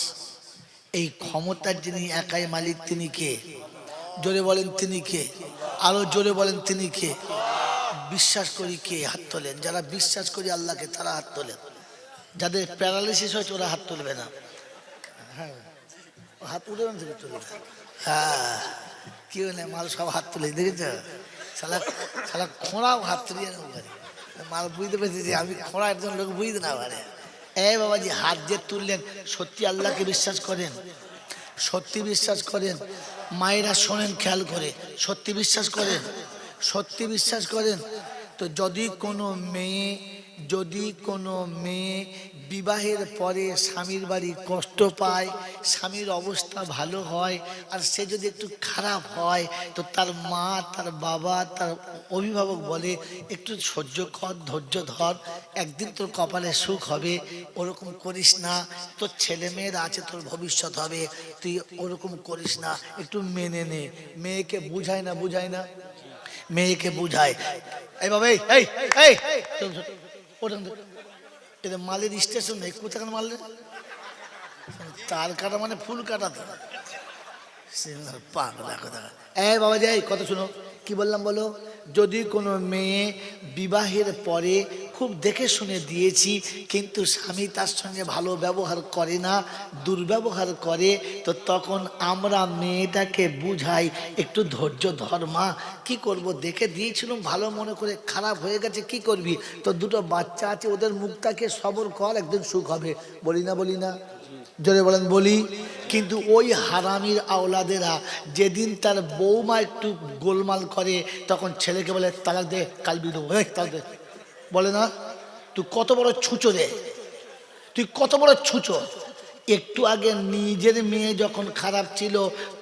Speaker 1: এই ক্ষমতার যিনি একাই মালিক, তিনি কে? জোরে বলেন তিনি কে? আরো জোরে বলেন তিনি কে? বিশ্বাস করি কে? হাত তোলেন। যারা বিশ্বাস করি আল্লাহকে তারা হাত তোলেন। যাদের প্যারালিসিস হয়েছে ওরা হাত তুলবে না। হ্যাঁ, হাত উঠে থেকে তুলে। হ্যাঁ, কি হলে মাল সব হাত তুলে, দেখেছ? সালা সালা খোঁড়াও হাত তুলিয়ে নেবো পারে, মাল বুঝতে পেরেছি আমি খোঁড়া, একজন লোক বুঝতে না পারে। এই বাবাজি, হাত যে তুললেন, সত্যি আল্লাহকে বিশ্বাস করেন? সত্যি বিশ্বাস করেন? মায়েরা শোনেন খেয়াল করে, সত্যি বিশ্বাস করেন? সত্যি বিশ্বাস করেন? তো যদি কোনো মেয়ে বিবাহের পরে স্বামীর বাড়ি কষ্ট পায়, স্বামীর অবস্থা ভালো হয়, আর সে যদি একটু খারাপ হয়, তো তার মা, তার বাবা, তার অভিভাবক বলে একটু সহ্য কর, ধৈর্য ধর, একদিন তোর কপালে সুখ হবে, ওরকম করিস না, তোর ছেলে মেয়েরা আছে, তোর ভবিষ্যৎ হবে, তুই ওরকম করিস না, একটু মেনে নে। মেয়েকে বুঝায় না? বুঝায় না? মেয়েকে বুঝায়। এই বাবা এই এই এই ওটা এটা মালের স্টেশন নেই, কোথাকার মাল রে? তার কাটা মানে ফুল কাটা তো পাগলা কথা। এই বাবা যাই কথা শুনো, কি বললাম বলো? যদি কোনো মেয়ে বিবাহের পরে খুব দেখে শুনে দিয়েছি কিন্তু স্বামী তার সঙ্গে ভালো ব্যবহার করে না, দুর্ব্যবহার করে, তো তখন আমরা মেয়েটাকে বুঝাই একটু ধৈর্য ধর মা, কি করব, দেখে দিয়েছিলাম ভালো মনে করে, খারাপ হয়ে গেছে কি করবি, তো দুটো বাচ্চা আছে ওদের মুখটাকে সবর কর, একদিন সুখ হবে। বলি না বলি না? জোরে বলেন বলি। কিন্তু ওই হারামির আওলাদেরা যেদিন তার বৌমা একটু গোলমাল করে তখন ছেলেকে বলে তালাক দে, কাল বিয়ে দেবো, তালাক দে। বলে না? তুই কত বড় ছুঁচো রে, তুই কত বড় ছুঁচো। একটু আগে নিজের মেয়ে যখন খারাপ ছিল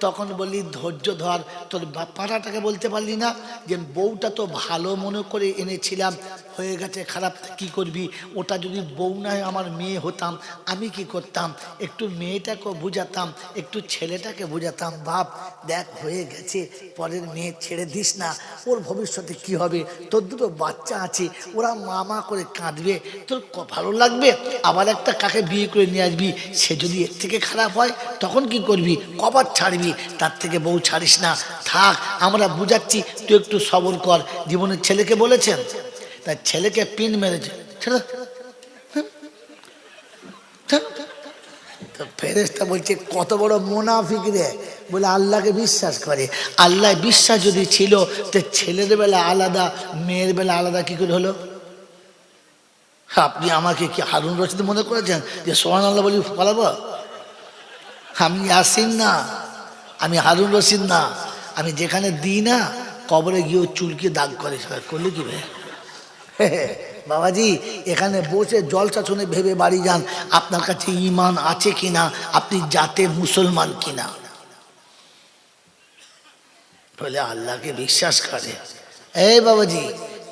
Speaker 1: তখন বললি ধৈর্য ধর, তোর পাড়াটাকে বলতে পারলি না যে বউটা তো ভালো মনে করে এনেছিলাম, হয়ে গেছে খারাপ, কি করবি? ওটা যদি বউ না হয় আমার মেয়ে হতাম, আমি কি করতাম? একটু মেয়েটাকে বুঝাতাম, একটু ছেলেটাকে বুঝাতাম, বাপ দেখ হয়ে গেছে, পরের মেয়ে ছেড়ে দিস না, ওর ভবিষ্যতে কি হবে, তোর দুটো বাচ্চা আছে, ওরা মা করে কাঁদবে, তোর ভালো লাগবে? আবার একটা কাকে বিয়ে করে নিয়ে আসবি, সে যদি এর থেকে খারাপ হয় তখন কি করবি? কবার ছাড়বি? তার থেকে বউ ছাড়িস না, থাক, আমরা বুঝাচ্ছি, তুই একটু সবর কর। জীবনের ছেলেকে বলেছেন, তার ছেলেকে পিন মেরেছে, তো ফেরেশতা বলছে কত বড় মুনাফিক রে, বলে আল্লাহকে বিশ্বাস করে। আল্লাহ বিশ্বাস যদি ছিল তো ছেলের বেলা আলাদা, মেয়ের বেলা আলাদা কি করে হলো? আপনি আমাকে কি হারুন রশিদ মনে করেছেন যে সুবহানাল্লাহ বলি পালাবো? আমি ইয়াসিন না, আমি হারুন রশিদ না, আমি যেখানে দিই না কবরে গিয়ে চুলকে দাগ করে, করলে কি ভাই? বাবাজি এখানে বসে জলসা শুনে ভেবে বাড়ি যান আপনার কাছে ঈমান আছে কিনা, আপনি জাতে মুসলমান কিনা। বলে আল্লাহকে বিশ্বাস করে। এই বাবাজি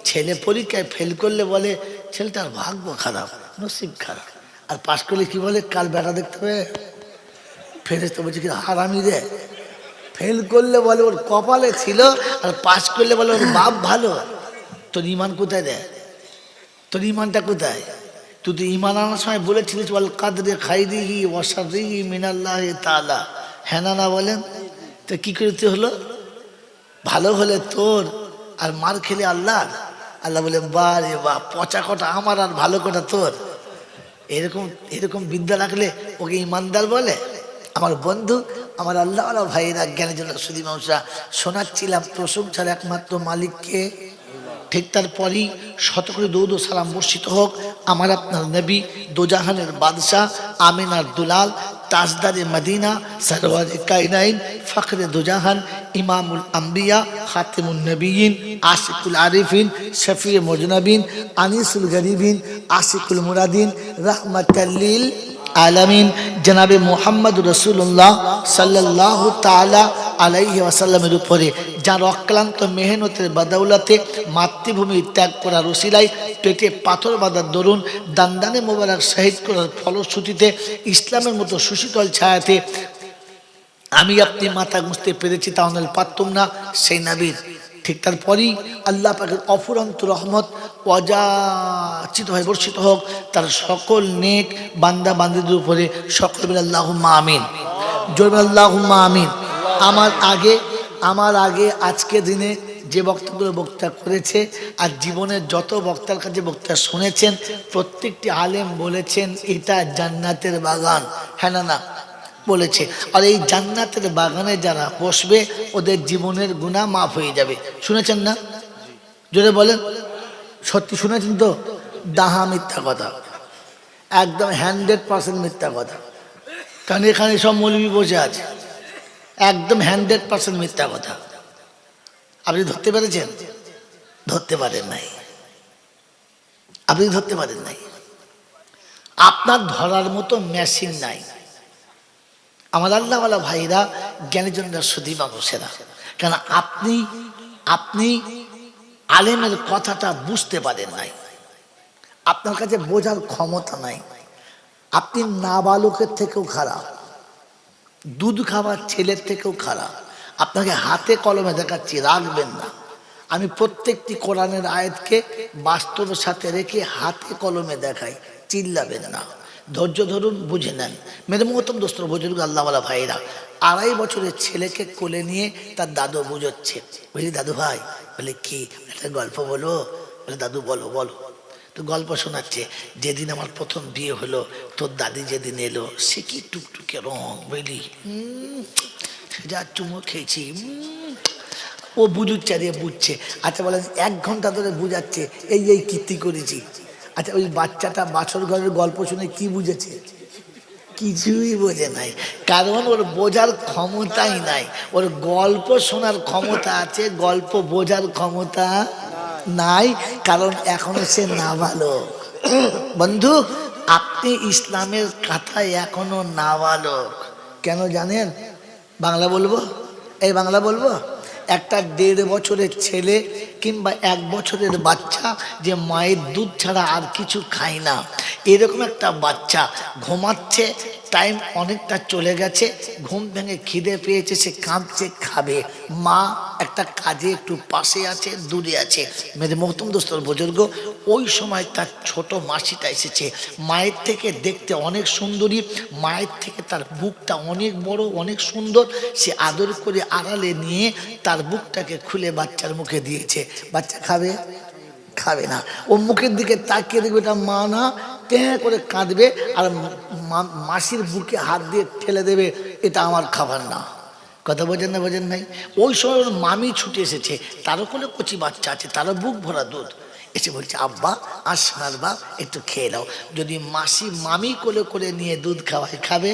Speaker 1: ছেলে পরীক্ষায় ফেল করলে বলে ছেলেটার ভাগ্য খারাপ, নসিব খারাপ, আর পাশ করলে কি বলে কাল বেটা দেখতে হবে। ফেরেশতা বলছে কি হারামি রে, ফেল করলে বলে ওর কপালে ছিল, আর পাশ করলে বলে ওর বাপ ভালো। তোর ঈমান কোথায় রে? তোর ঈমানটা কোথায়? তুই তো ঈমান আনার সময় বলেছিলিস বল কাদরে খাইরিহি ওয়া শাররিহি মিনাল্লাহি তাআলা, হ্যাঁ না বলেন? তো কি করতে হলো? ভালো হলে তোর আর মার খেলে আল্লাহ। আল্লাহ বলে বা রে বা, পচা কটা আমার আর ভালো কটা তোর। এরকম এরকম বিদ্যা রাখলে ওকে ইমানদার বলে? আমার বন্ধু, আমার আল্লাহ ভাইয়েরা, জ্ঞানের জন্য সুদী মানুষরা, শোনাচ্ছিলাম প্রশংসার একমাত্র মালিককে। ঠিক তারপরই শত করে দৌদ সালাম বর্ষিত হোক আমার আপনার নবী, দোজাহানের বাদশাহ, আমিনার দুলাল, তাজদারে মদিনা, সরওয়ারে কায়নাইন, ফখরে দোজাহান, ইমামুল আম্বিয়া, খাতিমুন নবীন, আশিকুল আরিফিন, শফিয়ে মুজনবিন, আনিসুল গরিবিন, আশিকুল মুরাদিন, রহমাতাল্লিল আলামিন জনাবে মুহাম্মদ রাসূলুল্লাহ সাল্লাল্লাহু তাআলা আলাইহি ওয়াসাল্লামের উপরে যার অক্লান্ত মেহনতের বদৌলতে মাতৃভূমি ত্যাগ করার ওসিলায় পেটে পাথর বাঁধার দরুন দান্দানে মোবারক শহীদ করার ফলশ্রুতিতে ইসলামের মতো সুশীতল ছায়াতে আমি আপনি মাথা গুঁজতে পেরেছি, তাহলে পারতুম না সেই নবীর। ঠিক তারপরই আল্লাহ পাকের অফুরন্ত রহমত অযাচিত হয়ে বর্ষিত হোক তার সকল নেক বান্দা বান্দীদের উপরে। সকল বলে আল্লাহুম্মা আমিন, জোরে বলে আল্লাহুম্মা আমিন। আমার আগে আজকে দিনে যে বক্তাগুলো বক্তা করেছে আর জীবনের যত বক্তার কাছে বক্তা শুনেছেন, প্রত্যেকটি আলেম বলেছেন এটা জান্নাতের বাগান, হ্যাঁ না বলেছে। আর এই জান্নাতের বাগানে যারা বসবে ওদের জীবনের গুনাহ মাফ হয়ে যাবে। শুনেছেন না? জোরে বলেন, সত্যি শুনেছেন তো? ডাহা মিথ্যা কথা, একদম 100% মিথ্যা কথা। কারণ এখানে সব মৌলবি বসে আছে, একদম 100% মিথ্যা কথা। আপনি ধরতে পেরেছেন? ধরতে পারেন নাই, আপনি ধরতে পারেন নাই। আপনার ধরার মতো মেশিন নাই। আমার আল্লাহওয়ালা ভাইরা, জ্ঞানের জন্য সুধী মানুষেরা, কেন আপনি আলেমের কথাটা বুঝতে পারেন নাই, আপনার কাছে বোঝার ক্ষমতা নাই। আপনি নাবালকের থেকেও খারাপ, দুধ খাওয়ার ছেলের থেকেও খারাপ। আপনাকে হাতে কলমে দেখাচ্ছি, রাখবেন না। আমি প্রত্যেকটি কোরআনের আয়াতকে বাস্তবের সাথে রেখে হাতে কলমে দেখাই, চিল্লাবেন না, ধৈর্য ধরুন, বুঝে নেন। মেরে মহতম দোস্তর বুজুর্গ আল্লাহওয়ালা ভাইরা, 2.5 বছরের ছেলেকে কোলে নিয়ে তার দাদু বুঝাচ্ছে, বুঝলি দাদু ভাই, বলে কি, একটা গল্প বলো, বলে দাদু বলো বলো। তো গল্প শোনাচ্ছে, যেদিন আমার প্রথম বিয়ে হলো, তোর দাদি যেদিন এলো, সে কি টুকটুকে রং, বুঝলি, যা চুমো খেয়েছি। ও বুঝুচ্ছে আর এ বুঝছে। আচ্ছা বলেন, 1 ঘন্টা ধরে বুঝাচ্ছে এই এই কীর্তি করেছি। আচ্ছা ওই বাচ্চাটা বাছর ঘরের গল্প শুনে কি বুঝেছে? কিছুই বোঝে নাই, কারণ ওর বোঝার ক্ষমতাই নাই। ওর গল্প শোনার ক্ষমতা আছে, গল্প বোঝার ক্ষমতা নাই, কারণ এখনো সে নাবালক। বন্ধু, আপনি ইসলামের কথায় এখনো নাবালক। কেন জানেন? বাংলা বলবো, এই বাংলা বলবো। একটা 1.5 বছরের ছেলে কিংবা 1 বছরের বাচ্চা যে মায়ের দুধ ছাড়া আর কিছু খায় না, এরকম একটা বাচ্চা ঘুমাচ্ছে, টাইম অনেকটা চলে গেছে, ঘুম ভেঙে খিদে পেয়েছে, সে কাঁদছে, খাবে। মা একটা কাজে একটু পাশে আছে, দূরে আছে। মেরে মহতম দোস্তর বুজুর্গ, ওই সময় তার ছোট মাসিটা এসেছে। মায়ের থেকে দেখতে অনেক সুন্দরী, মায়ের থেকে তার বুকটা অনেক বড়, অনেক সুন্দর। সে আদর করে আড়ালে নিয়ে তার বুকটাকে খুলে বাচ্চার মুখে দিয়েছে। বাচ্চা খাবে? খাবে না। ও মুখের দিকে তাকিয়ে দেখবে এটা মা না, ট্যাঁ করে কাঁদবে, আর মাসির বুকে হাত দিয়ে ঠেলে দেবে, এটা আমার খাবার না। কথা বোঝেন না? বোঝেন নাই? ওই সময় ওর মামি ছুটে এসেছে, তারও কোনো কচি বাচ্চা আছে, তারও বুক ভরা দুধ, এসে বলছে আব্বা আর সোনার বাপ একটু খেয়ে নাও। যদি মাসি মামি কোলে করে নিয়ে দুধ খাওয়ায়, খাবে?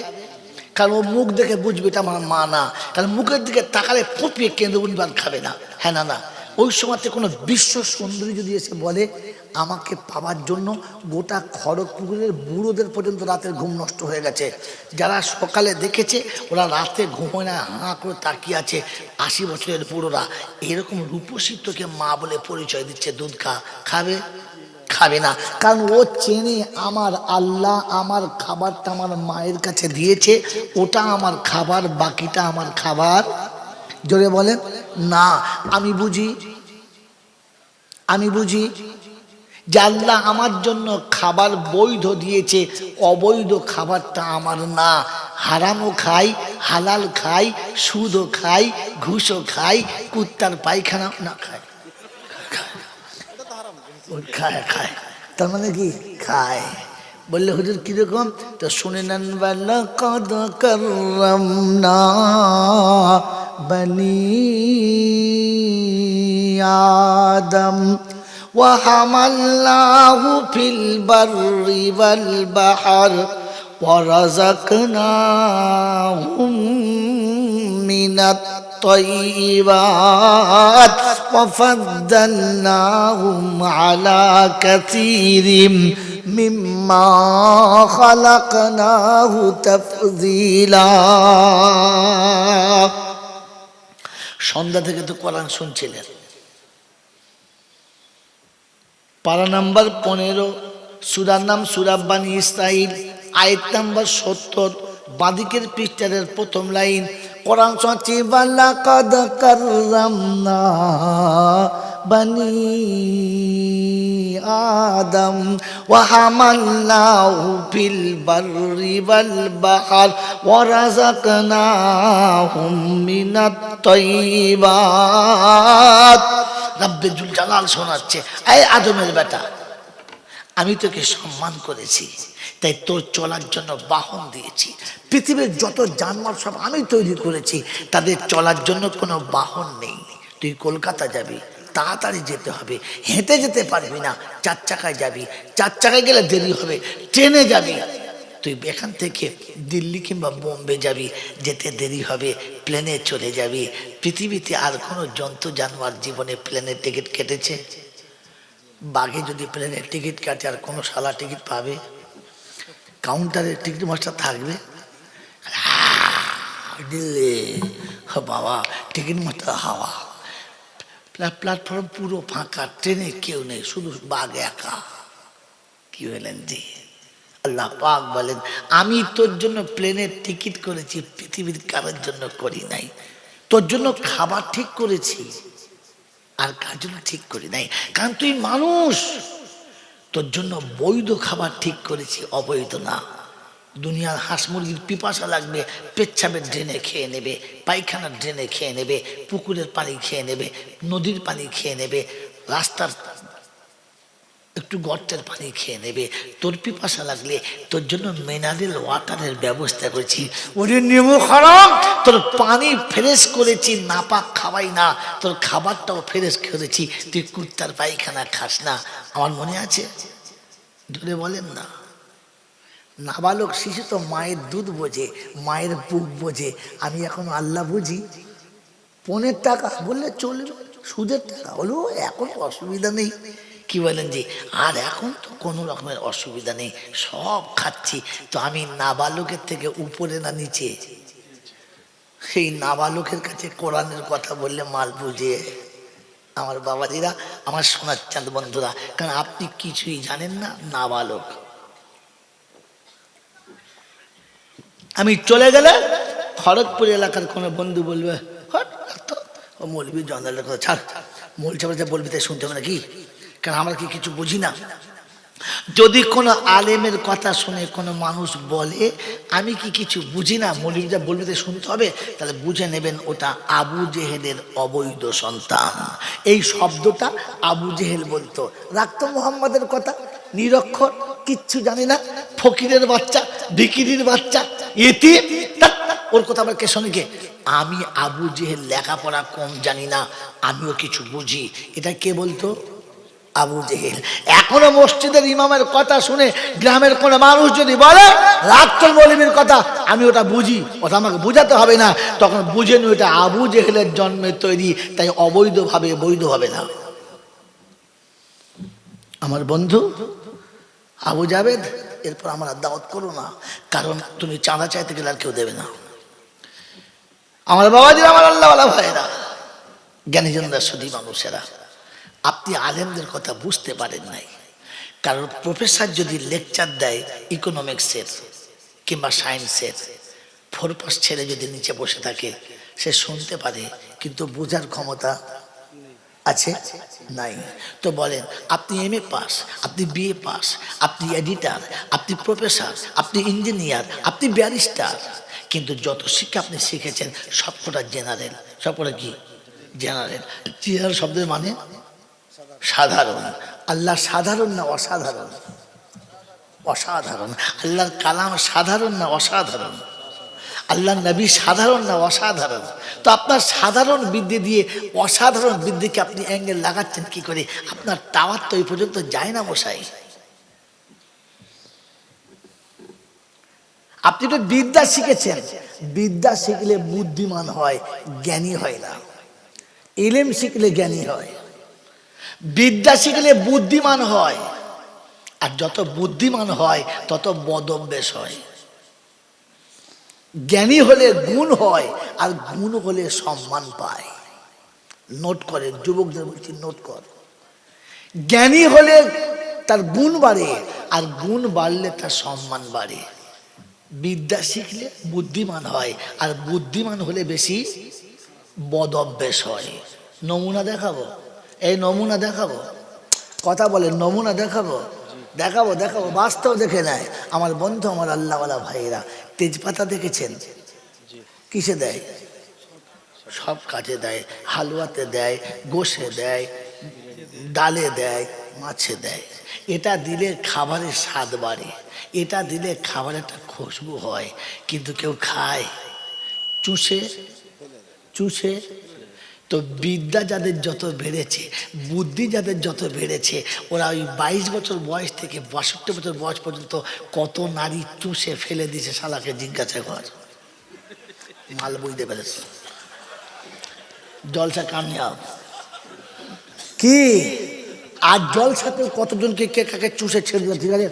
Speaker 1: কারণ ও মুখ দেখে বুঝবে এটা আমার মা না, কারণ মুখের দিকে তাকালে ফুপিয়ে কেঁদে উঠবে, আর খাবে না। হ্যাঁ না না, ওই সময়তে কোনো বিশ্ব সুন্দরী যদি এসে বলে আমাকে পাওয়ার জন্য গোটা খড়গপুরের বুড়োদের পর্যন্ত রাতের ঘুম নষ্ট হয়ে গেছে, যারা সকালে দেখেছে ওরা রাতে ঘুমোয় না, হাঁ করে তাকিয়ে আছে, 80 বছরের বুড়োরা, এরকম রূপসী তোকে মা বলে পরিচয় দিচ্ছে, দুধ খা, খাবে? খাবে না। কারণ ও চেনে আমার আল্লাহ আমার খাবারটা আমার মায়ের কাছে দিয়েছে, ওটা আমার খাবার, বাকিটা আমার খাবার। জোরে বলেন না। আমি বুঝি যে আল্লাহ আমার জন্য খাবার বৈধ দিয়েছে, অবৈধ খাবারটা আমার না। হারামও খাই, হালাল খাই, সুদও খাই, ঘুষও খাই, কুত্তার পায়খানা না খাই, খায় খায়, তার মানে কি খায়? বললে হুজুর কিরকম? তো শুনে নেন, ওয়ালা কদ কাররামনা বনি আদম ওয়া হামালনাহু ফিল বাররি ওয়াল বাহর ওয়া রাযাকনাহুম মিনাত الطيبات وفضلناهم على كثير مما خلقناه تفضيلا। সন্ধ্যা থেকে তো কোরআন শুনছিলেন। পারা নাম্বার 15, সূরার নাম সূরা বানী ইসরাঈল, আয়াত নাম্বার 70, বাদিকের পৃষ্ঠার প্রথম লাইন। কোরআন শোনাচ্ছি, ওয়ালাকাদ কাররামনা বনি আদম ওয়া হামালনাহু ফিল বাররি ওয়াল বাহর ওয়া রাযাকনাহুম মিনাত তাইয়্যিবাত। রব্বে জুল জালাল শোনাচ্ছে, এই আদমের বেটা, আমি তোকে সম্মান করেছি, তাই তোর চলার জন্য বাহন দিয়েছি। পৃথিবীর যত জানোয়ার সব আমি তৈরি করেছি, তাদের চলার জন্য কোনো বাহন নেই। তুই কলকাতা যাবি, তাড়াতাড়ি যেতে হবে, হেঁটে যেতে পারবি না, 4 চাকায় যাবি, 4 চাকায় গেলে দেরি হবে, ট্রেনে যাবি। তুই এখান থেকে দিল্লি কিংবা বোম্বে যাবি, যেতে দেরি হবে, প্লেনে চলে যাবি। পৃথিবীতে আর কোনো জন্তু জানোয়ার জীবনে প্লেনের টিকিট কেটেছে? বাঘে যদি প্লেনের টিকিট কাটে আর কোনো শালা টিকিট পাবে? কাউন্টারের টিকিট মাস্টার থাকবে, দিল্লি বাবা টিকিট মাস্টার হাওয়া, প্ল্যাটফর্ম পুরো ফাঁকা, ট্রেনে কেউ নেই, শুধু বাঘ একা। কি বলেন জি? আল্লাহ পাক বলেন, আমি তোর জন্য প্লেনের টিকিট করেছি, পৃথিবীর কারোর জন্য করি নাই। তোর জন্য খাবার ঠিক করেছি, আর কার জন্য ঠিক করি নাই? কারণ তুই মানুষ, তোর জন্য বৈধ খাবার ঠিক করেছি, অবৈধ না। দুনিয়ার হাঁস মুরগির পিপাসা লাগবে, পেচ্ছাবের ড্রেনে খেয়ে নেবে, পায়খানার ড্রেনে খেয়ে নেবে, পুকুরের পানি খেয়ে নেবে, নদীর পানি খেয়ে নেবে, রাস্তার একটু গর্তের পানি খেয়ে নেবে। তোর পিপাসা লাগলে তোর জন্য মিনারেল ওয়াটারের ব্যবস্থা করেছি। ওরে নেমু খারাপ, তোর পানি ফ্রেশ করেছি, নাপাক খাওয়াই না, তোর খাবারটাও ফ্রেশ করেছি, তুই কুত্তার পায়খানা খাস না। আমার মনে আছে, ধরে বলেন না, নাবালক শিশু তো মায়ের দুধ বোঝে, মায়ের বুক বোঝে। আমি এখন আল্লাহ বুঝি। 15 টাকা বললে চলবে, সুদের টাকা হলো, এখন অসুবিধা নেই। কি বলেন জি? আর এখন তো কোনো রকমের অসুবিধা নেই, সব খাচ্ছি। তো আমি নাবালকের থেকে উপরে না নিচে? সেই নাবালকের কাছে কোরআনের কথা বললে মাল বুঝে। আমার বাবাজিরা, আমার সোনার চাঁদ বন্ধুরা, কারণ আপনি কিছুই জানেন না, নাবালক। আমি চলে গেলে খড়গপুর এলাকার কোনো বন্ধু বলবে, ও মৌলবি জঙ্গলের কথা ছাড়, মৌল চাপা বলবি তাই শুনতে হবে নাকি? কারণ আমরা কি কিছু বুঝি না? যদি কোনো আলেমের কথা শুনে কোনো মানুষ বলে আমি কি কিছু বুঝি না, মৌলবি যা বলবি তাই শুনতে হবে, তাহলে বুঝে নেবেন ওটা আবু জেহেলের অবৈধ সন্তান। এই শব্দটা আবু জেহেল বলতো, রাখতো মোহাম্মদের কথা, নিরক্ষর, কিচ্ছু জানি না, ফকিরের বাচ্চা, ভিকিরির বাচ্চা, ইতিম, ওর কথা আবার কে শোনে? কে? আমি আবু জেহেল লেখাপড়া কম জানি না, আমিও কিছু বুঝি। এটা কে বলতো? আবু জেহেল। এখনো মসজিদের ইমামের কথা শুনে গ্রামের কোনো মানুষ যদি বলে রাত্তুল মৌলবীর কথা, আমি ওটা বুঝি, ওটা আমাকে বুঝাতে হবে না, তখন বুঝে নি ওটা আবু জেহেলের জন্মে তৈরি, তাই অবৈধভাবে বৈধ হবে না। আমার বন্ধু আবু জাবেদ, এরপর আমার দাওয়াত করো না, কারণ তুমি চাঁদা চাইতে গেলে আর কেউ দেবে না। আমার বাবাজিরা, আমার আল্লাহওয়ালা ভাইয়েরা, জ্ঞানীজনরা, সুধী মানুষেরা, আপনি আলেমদের কথা বুঝতে পারেন নাই। কারণ প্রফেসর যদি লেকচার দেয় ইকোনমিক্সের কিংবা সায়েন্সের, 4 পাস ছেলে যদি নিচে বসে থাকে, সে শুনতে পারে, কিন্তু বোঝার ক্ষমতা আছে নাই। তো বলেন, আপনি MA পাস, আপনি BA পাস, আপনি এডিটার, আপনি প্রফেসর, আপনি ইঞ্জিনিয়ার, আপনি ব্যারিস্টার, কিন্তু যত শিক্ষা আপনি শিখেছেন সবকটা জেনারেল। সবকটা কি? জেনারেল। জেনারেল শব্দের মানে সাধারণ। আল্লাহ সাধারণ না অসাধারণ? অসাধারণ। আল্লাহর কালাম সাধারণ না অসাধারণ? আল্লাহ নবী সাধারণ না অসাধারণ? তো আপনার সাধারণ বিদ্যে দিয়ে অসাধারণ বিদ্যেকে আপনি অ্যাঙ্গেল লাগাচ্ছেন কি করে? আপনার টাওয়ার তো এই পর্যন্ত যায় না মশাই। আপনি তো বিদ্যা শিখেছেন, বিদ্যা শিখলে বুদ্ধিমান হয়, জ্ঞানী হয় না। ইলম শিখলে জ্ঞানী হয়, বিদ্যা শিখলে বুদ্ধিমান হয়, আর যত বুদ্ধিমান হয় তত বদভ্যাস হয়। জ্ঞানী হলে গুণ হয়, আর গুণ হলে সম্মান পায়। নোট করেন, যুবকদের বলছি, নোট কর। জ্ঞানী হলে তার গুণ বাড়ে, আর গুণ বাড়লে তার সম্মান বাড়ে। বিদ্যা শিখলে বুদ্ধিমান হয়, আর বুদ্ধিমান হলে বেশি বদভ্যাস হয়। নমুনা দেখাবো? এই নমুনা দেখাবো? কথা বলে নমুনা দেখাবো? দেখাবো, দেখাবো, বাস্তব দেখে নেয়। আমার বন্ধু, আমার আল্লাহওয়ালা ভাইয়েরা, তেজপাতা দেখেছেন? কিসে দেয়? সব কাজে দেয়। হালুয়াতে দেয়, গোশে দেয়, ডালে দেয়, মাছে দেয়। এটা দিলে খাবারের স্বাদ বাড়ে, এটা দিলে খাবারের একটা খুশবু হয়, কিন্তু কেউ খায়? চুষে চুষে। তো বিদ্যা যাদের যত বেড়েছে, বুদ্ধি যাদের যত বেড়েছে, ওরা ওই 22 বছর বয়স থেকে 62 বছর বয়স পর্যন্ত কত নারী চুষে ফেলে দিয়েছে, শালাকে জিজ্ঞাসা কর। মাল বুঝতে পেরেছে? জলসা কামিয়াব কি? আর জলসাতে কতজনকে কে কাকে চুষে ছেড়ে দিল, ঠিক আছে?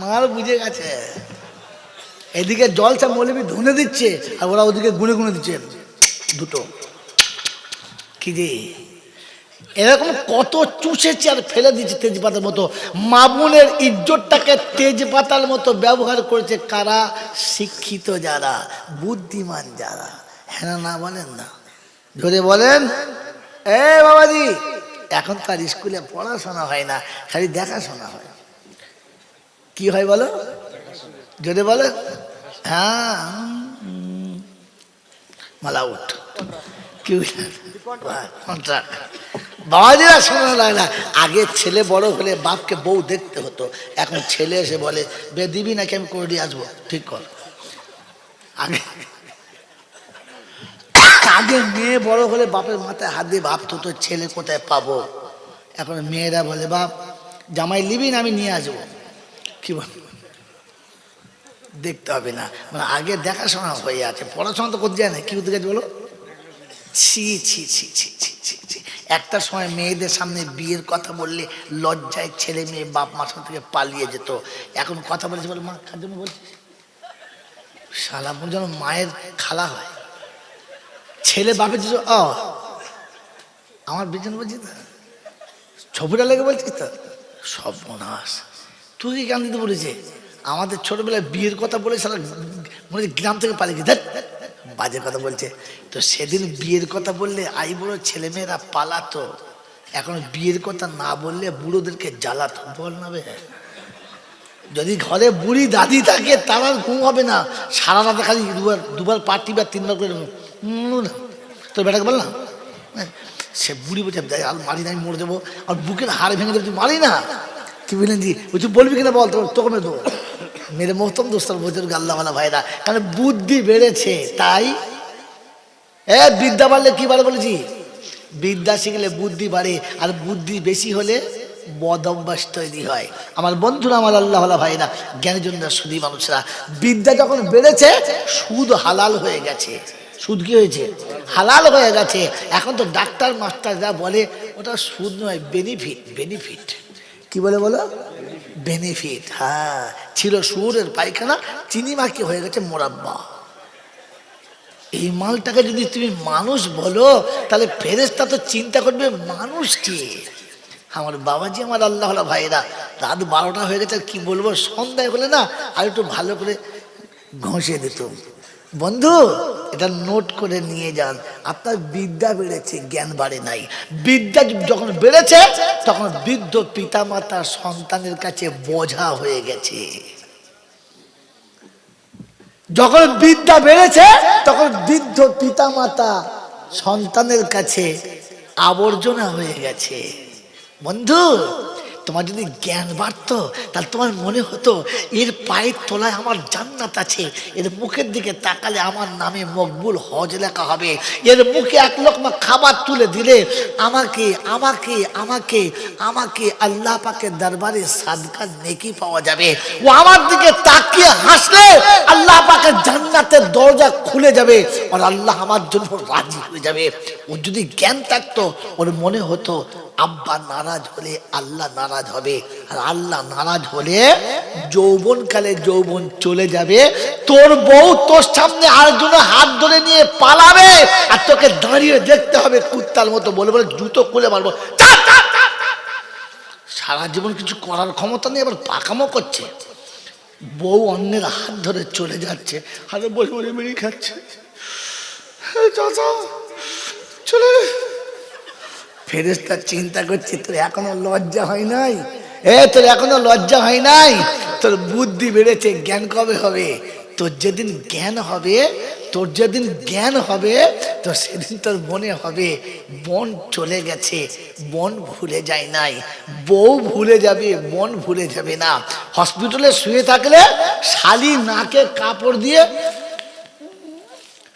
Speaker 1: মাল বুঝে গেছে। এদিকে জলসা মৌলবি ধুনে দিচ্ছে, আর ওরা ওদিকে গুনে গুনে দিচ্ছে দুটো। কি রে, এরকম কত চুষেছে আর ফেলে দিচ্ছে তেজপাতার মতো। মামুনের ইজ্জতটাকে তেজপাতার মতো ব্যবহার করেছে কারা? শিক্ষিত যারা, বুদ্ধিমান যারা। হ্যাঁ না বলেন না? জোরে বলেন। এ বাবাজি, এখন তার স্কুলে পড়াশোনা হয় না, খালি দেখাশোনা হয়। কি হয় বলো? জোরে বলো। হ্যাঁ, মালা উঠ। কি কন্ট্রাক্ট। বাবাজিরা শোনা লাগে না, আগে ছেলে বড় হলে বাপকে বউ দেখতে হতো, এখন ছেলে এসে বলে বে দিবি নাকি আমি করে দিয়ে আসবো, ঠিক কর। আগে আগে মেয়ে বড় হলে বাপের মাথায় হাত দিয়ে ভাবতো তো ছেলে কোথায় পাবো, এখন মেয়েরা বলে বাপ জামাই লিবি না আমি নিয়ে আসবো। কি বল, দেখতে হবে না, মানে আগে দেখাশোনা হয়ে আছে, পড়াশোনা তো করতে যায় না। কি করতে গেছে বলো? ছি ছি ছি ছি ছি ছি ছি। একটা সময় মেয়েদের সামনে বিয়ের কথা বললে লজ্জায় ছেলে মেয়ে বাপ মার সাথে থেকে পালিয়ে যেত, এখন কথা বলেছে বলে মা কার জন্য বলছিস, শালা যেন মায়ের খালা হয়। ছেলে বাপের জন্য আমার বিজন বলছিস তো, ছবিটা লেগে বলছিস তো, সব মনাস। তুই কি কেন দিতে বলেছে? আমাদের ছোটবেলায় বিয়ের কথা বলে সারা মনে হচ্ছে গ্রাম থেকে পালিয়ে গেছে, বাজে কথা বলছে। তো সেদিন বিয়ের কথা বললে আই বড় ছেলেমেয়েরা পালাতো, এখন বিয়ের কথা না বললে বুড়োদেরকে জ্বালাতো। বল না বে, যদি ঘরে বুড়ি দাদি থাকে তার ঘুম হবে না, সারা রাতে খালি দুবার পার্টি বা তিনবার করে তোর বেটাকে বল না, সে বুড়ি বলছে আর মারি না আমি মরে দেবো, আর বুকের হাড় ভেঙে দেবো, তুই মারি না। কি বললেন জি, তুই বলবি কিনা বল, তোকে মেরে দেবো। মেরে মোহতম দোস্তার বোঝের গাল্লাওয়ালা ভাইরা, কারণ বুদ্ধি বেড়েছে তাই। বিদ্যা বাড়লে কি বাড়ে বলেছি, বিদ্যা শিখলে বুদ্ধি বাড়ে, আর বুদ্ধি বেশি হলে বদ অভ্যাস তৈরি হয়। আমার বন্ধুরা, আমার আল্লাহওয়ালা ভাইরা, জ্ঞানীজনরা, সুদী মানুষরা, বিদ্যা যখন বেড়েছে সুদ হালাল হয়ে গেছে। সুদ কি হয়েছে? হালাল হয়ে গেছে। এখন তো ডাক্তার মাস্টার যা বলে ওটা সুদ নয়, বেনিফিট। বেনিফিট কি বলে বলো? বেনিফিট। হ্যাঁ, ছিল শুয়োরের পায়খানা, চিনি মাখি হয়ে গেছে মোরাব্বা। এই মালটাকে যদি তুমি মানুষ বলো তাহলে ফেরেশতা তো চিন্তা করবে মানুষ কি। আমার বাবাজি, আমার আল্লাহ ভাইরা, রাত 12টা হয়ে গেছে, কি বলবো, সন্ধ্যায় হলে না আর একটু ভালো করে ঘষে দিত। বন্ধু, এটা নোট করে নিয়ে যান, আপনার বিদ্যা বেড়েছে, জ্ঞান বাড়ে নাই। বিদ্যা যখন বেড়েছে তখন বৃদ্ধ পিতামাতা সন্তানের কাছে বোঝা হয়ে গেছে। যখন বিদ্যা বেড়েছে তখন বৃদ্ধ পিতামাতা সন্তানের কাছে আবর্জনা হয়ে গেছে। বন্ধু, তোমার যদি জ্ঞান বাড়তো তাহলে তোমার মনে হতো এর পায়ের তলায় আমার জান্নাত আছে, এর মুখের দিকে তাকালে আমার নামে মকবুল হজ লেখা হবে, এর মুখে এক লোকমা খাবার তুলে দিলে আমাকে আমাকে আমাকে আমাকে আল্লাহ পাকের দরবারে সাদকার নেকি পাওয়া যাবে। ও আমার দিকে তাকিয়ে হাসলে আল্লাহ পাকের জান্নাতের দরজা খুলে যাবে, আর আল্লাহ আমার জন্য রাজি হয়ে যাবে। ও যদি জ্ঞান থাকতো, ওর মনে হতো আব্বা নারাজ হলে আল্লাহ নারাজ হবে, আর আল্লাহ নারাজ হলে যৌবনকালে যৌবন চলে যাবে, তোর বউ তোর সামনে আরেকজনের হাত ধরে নিয়ে পালাবে, আর তোকে দাঁড়িয়ে দেখতে হবে কুত্তার মতো, বলে বলে জুতো খুলে মারবো। সারা জীবন কিছু করার ক্ষমতা নেই, আবার পাকামো করছে। বউ অন্যের হাত ধরে চলে যাচ্ছে, হাতে বসে বসে বেরিয়ে খাচ্ছে, চলে। ফেরেশতা চিন্তা করছে তোর এখনো লজ্জা হয় নাই, তোর এখনো লজ্জা হয় নাই, তোর বুদ্ধি বেড়েছে, জ্ঞান কবে হবে? তোর যেদিন জ্ঞান হবে, তোর যেদিন জ্ঞান হবে তো সেদিন তোর মনে হবে বন চলে গেছে, বন ভুলে যায় নাই। বউ ভুলে যাবে, বন ভুলে যাবে না। হসপিটালে শুয়ে থাকলে শালি নাকে কাপড় দিয়ে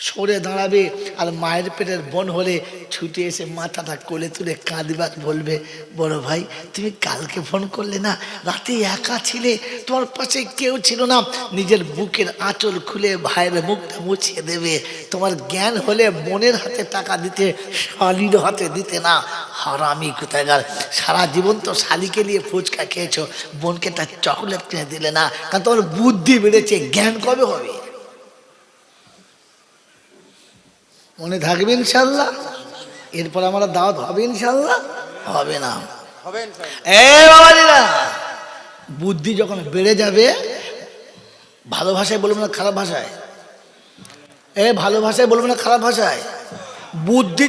Speaker 1: সরে দাঁড়াবে, আর মায়ের পেটের বোন হলে ছুটে এসে মাথাটা কোলে তুলে কাঁদবার, বলবে বড় ভাই তুমি কালকে ফোন করলে না, রাতে একা ছিলে, তোমার পাশে কেউ ছিল না, নিজের বুকের আঁচল খুলে ভাইয়ের মুখটা মুছিয়ে দেবে। তোমার জ্ঞান হলে বোনের হাতে টাকা দিতে, শালির হাতে দিতে না। হারামি কোথাকার, সারা জীবন তো শালিকে নিয়ে ফুচকা খেয়েছো, বোনকে তার চকলেট কিনে দিলে না, কারণ তোমার বুদ্ধি বেড়েছে, জ্ঞান কবে হবে? মনে থাকবে ইনশাল্লাহ? এরপর আমরা দাওয়াত হবে ইনশাল্লাহ? হবে না। বাবাজিরা, বুদ্ধি যখন বেড়ে যাবে, ভালো ভাষায় বলবো না খারাপ ভাষায়, ভালো ভাষায় বলবো না খারাপ ভাষায়, বুদ্ধি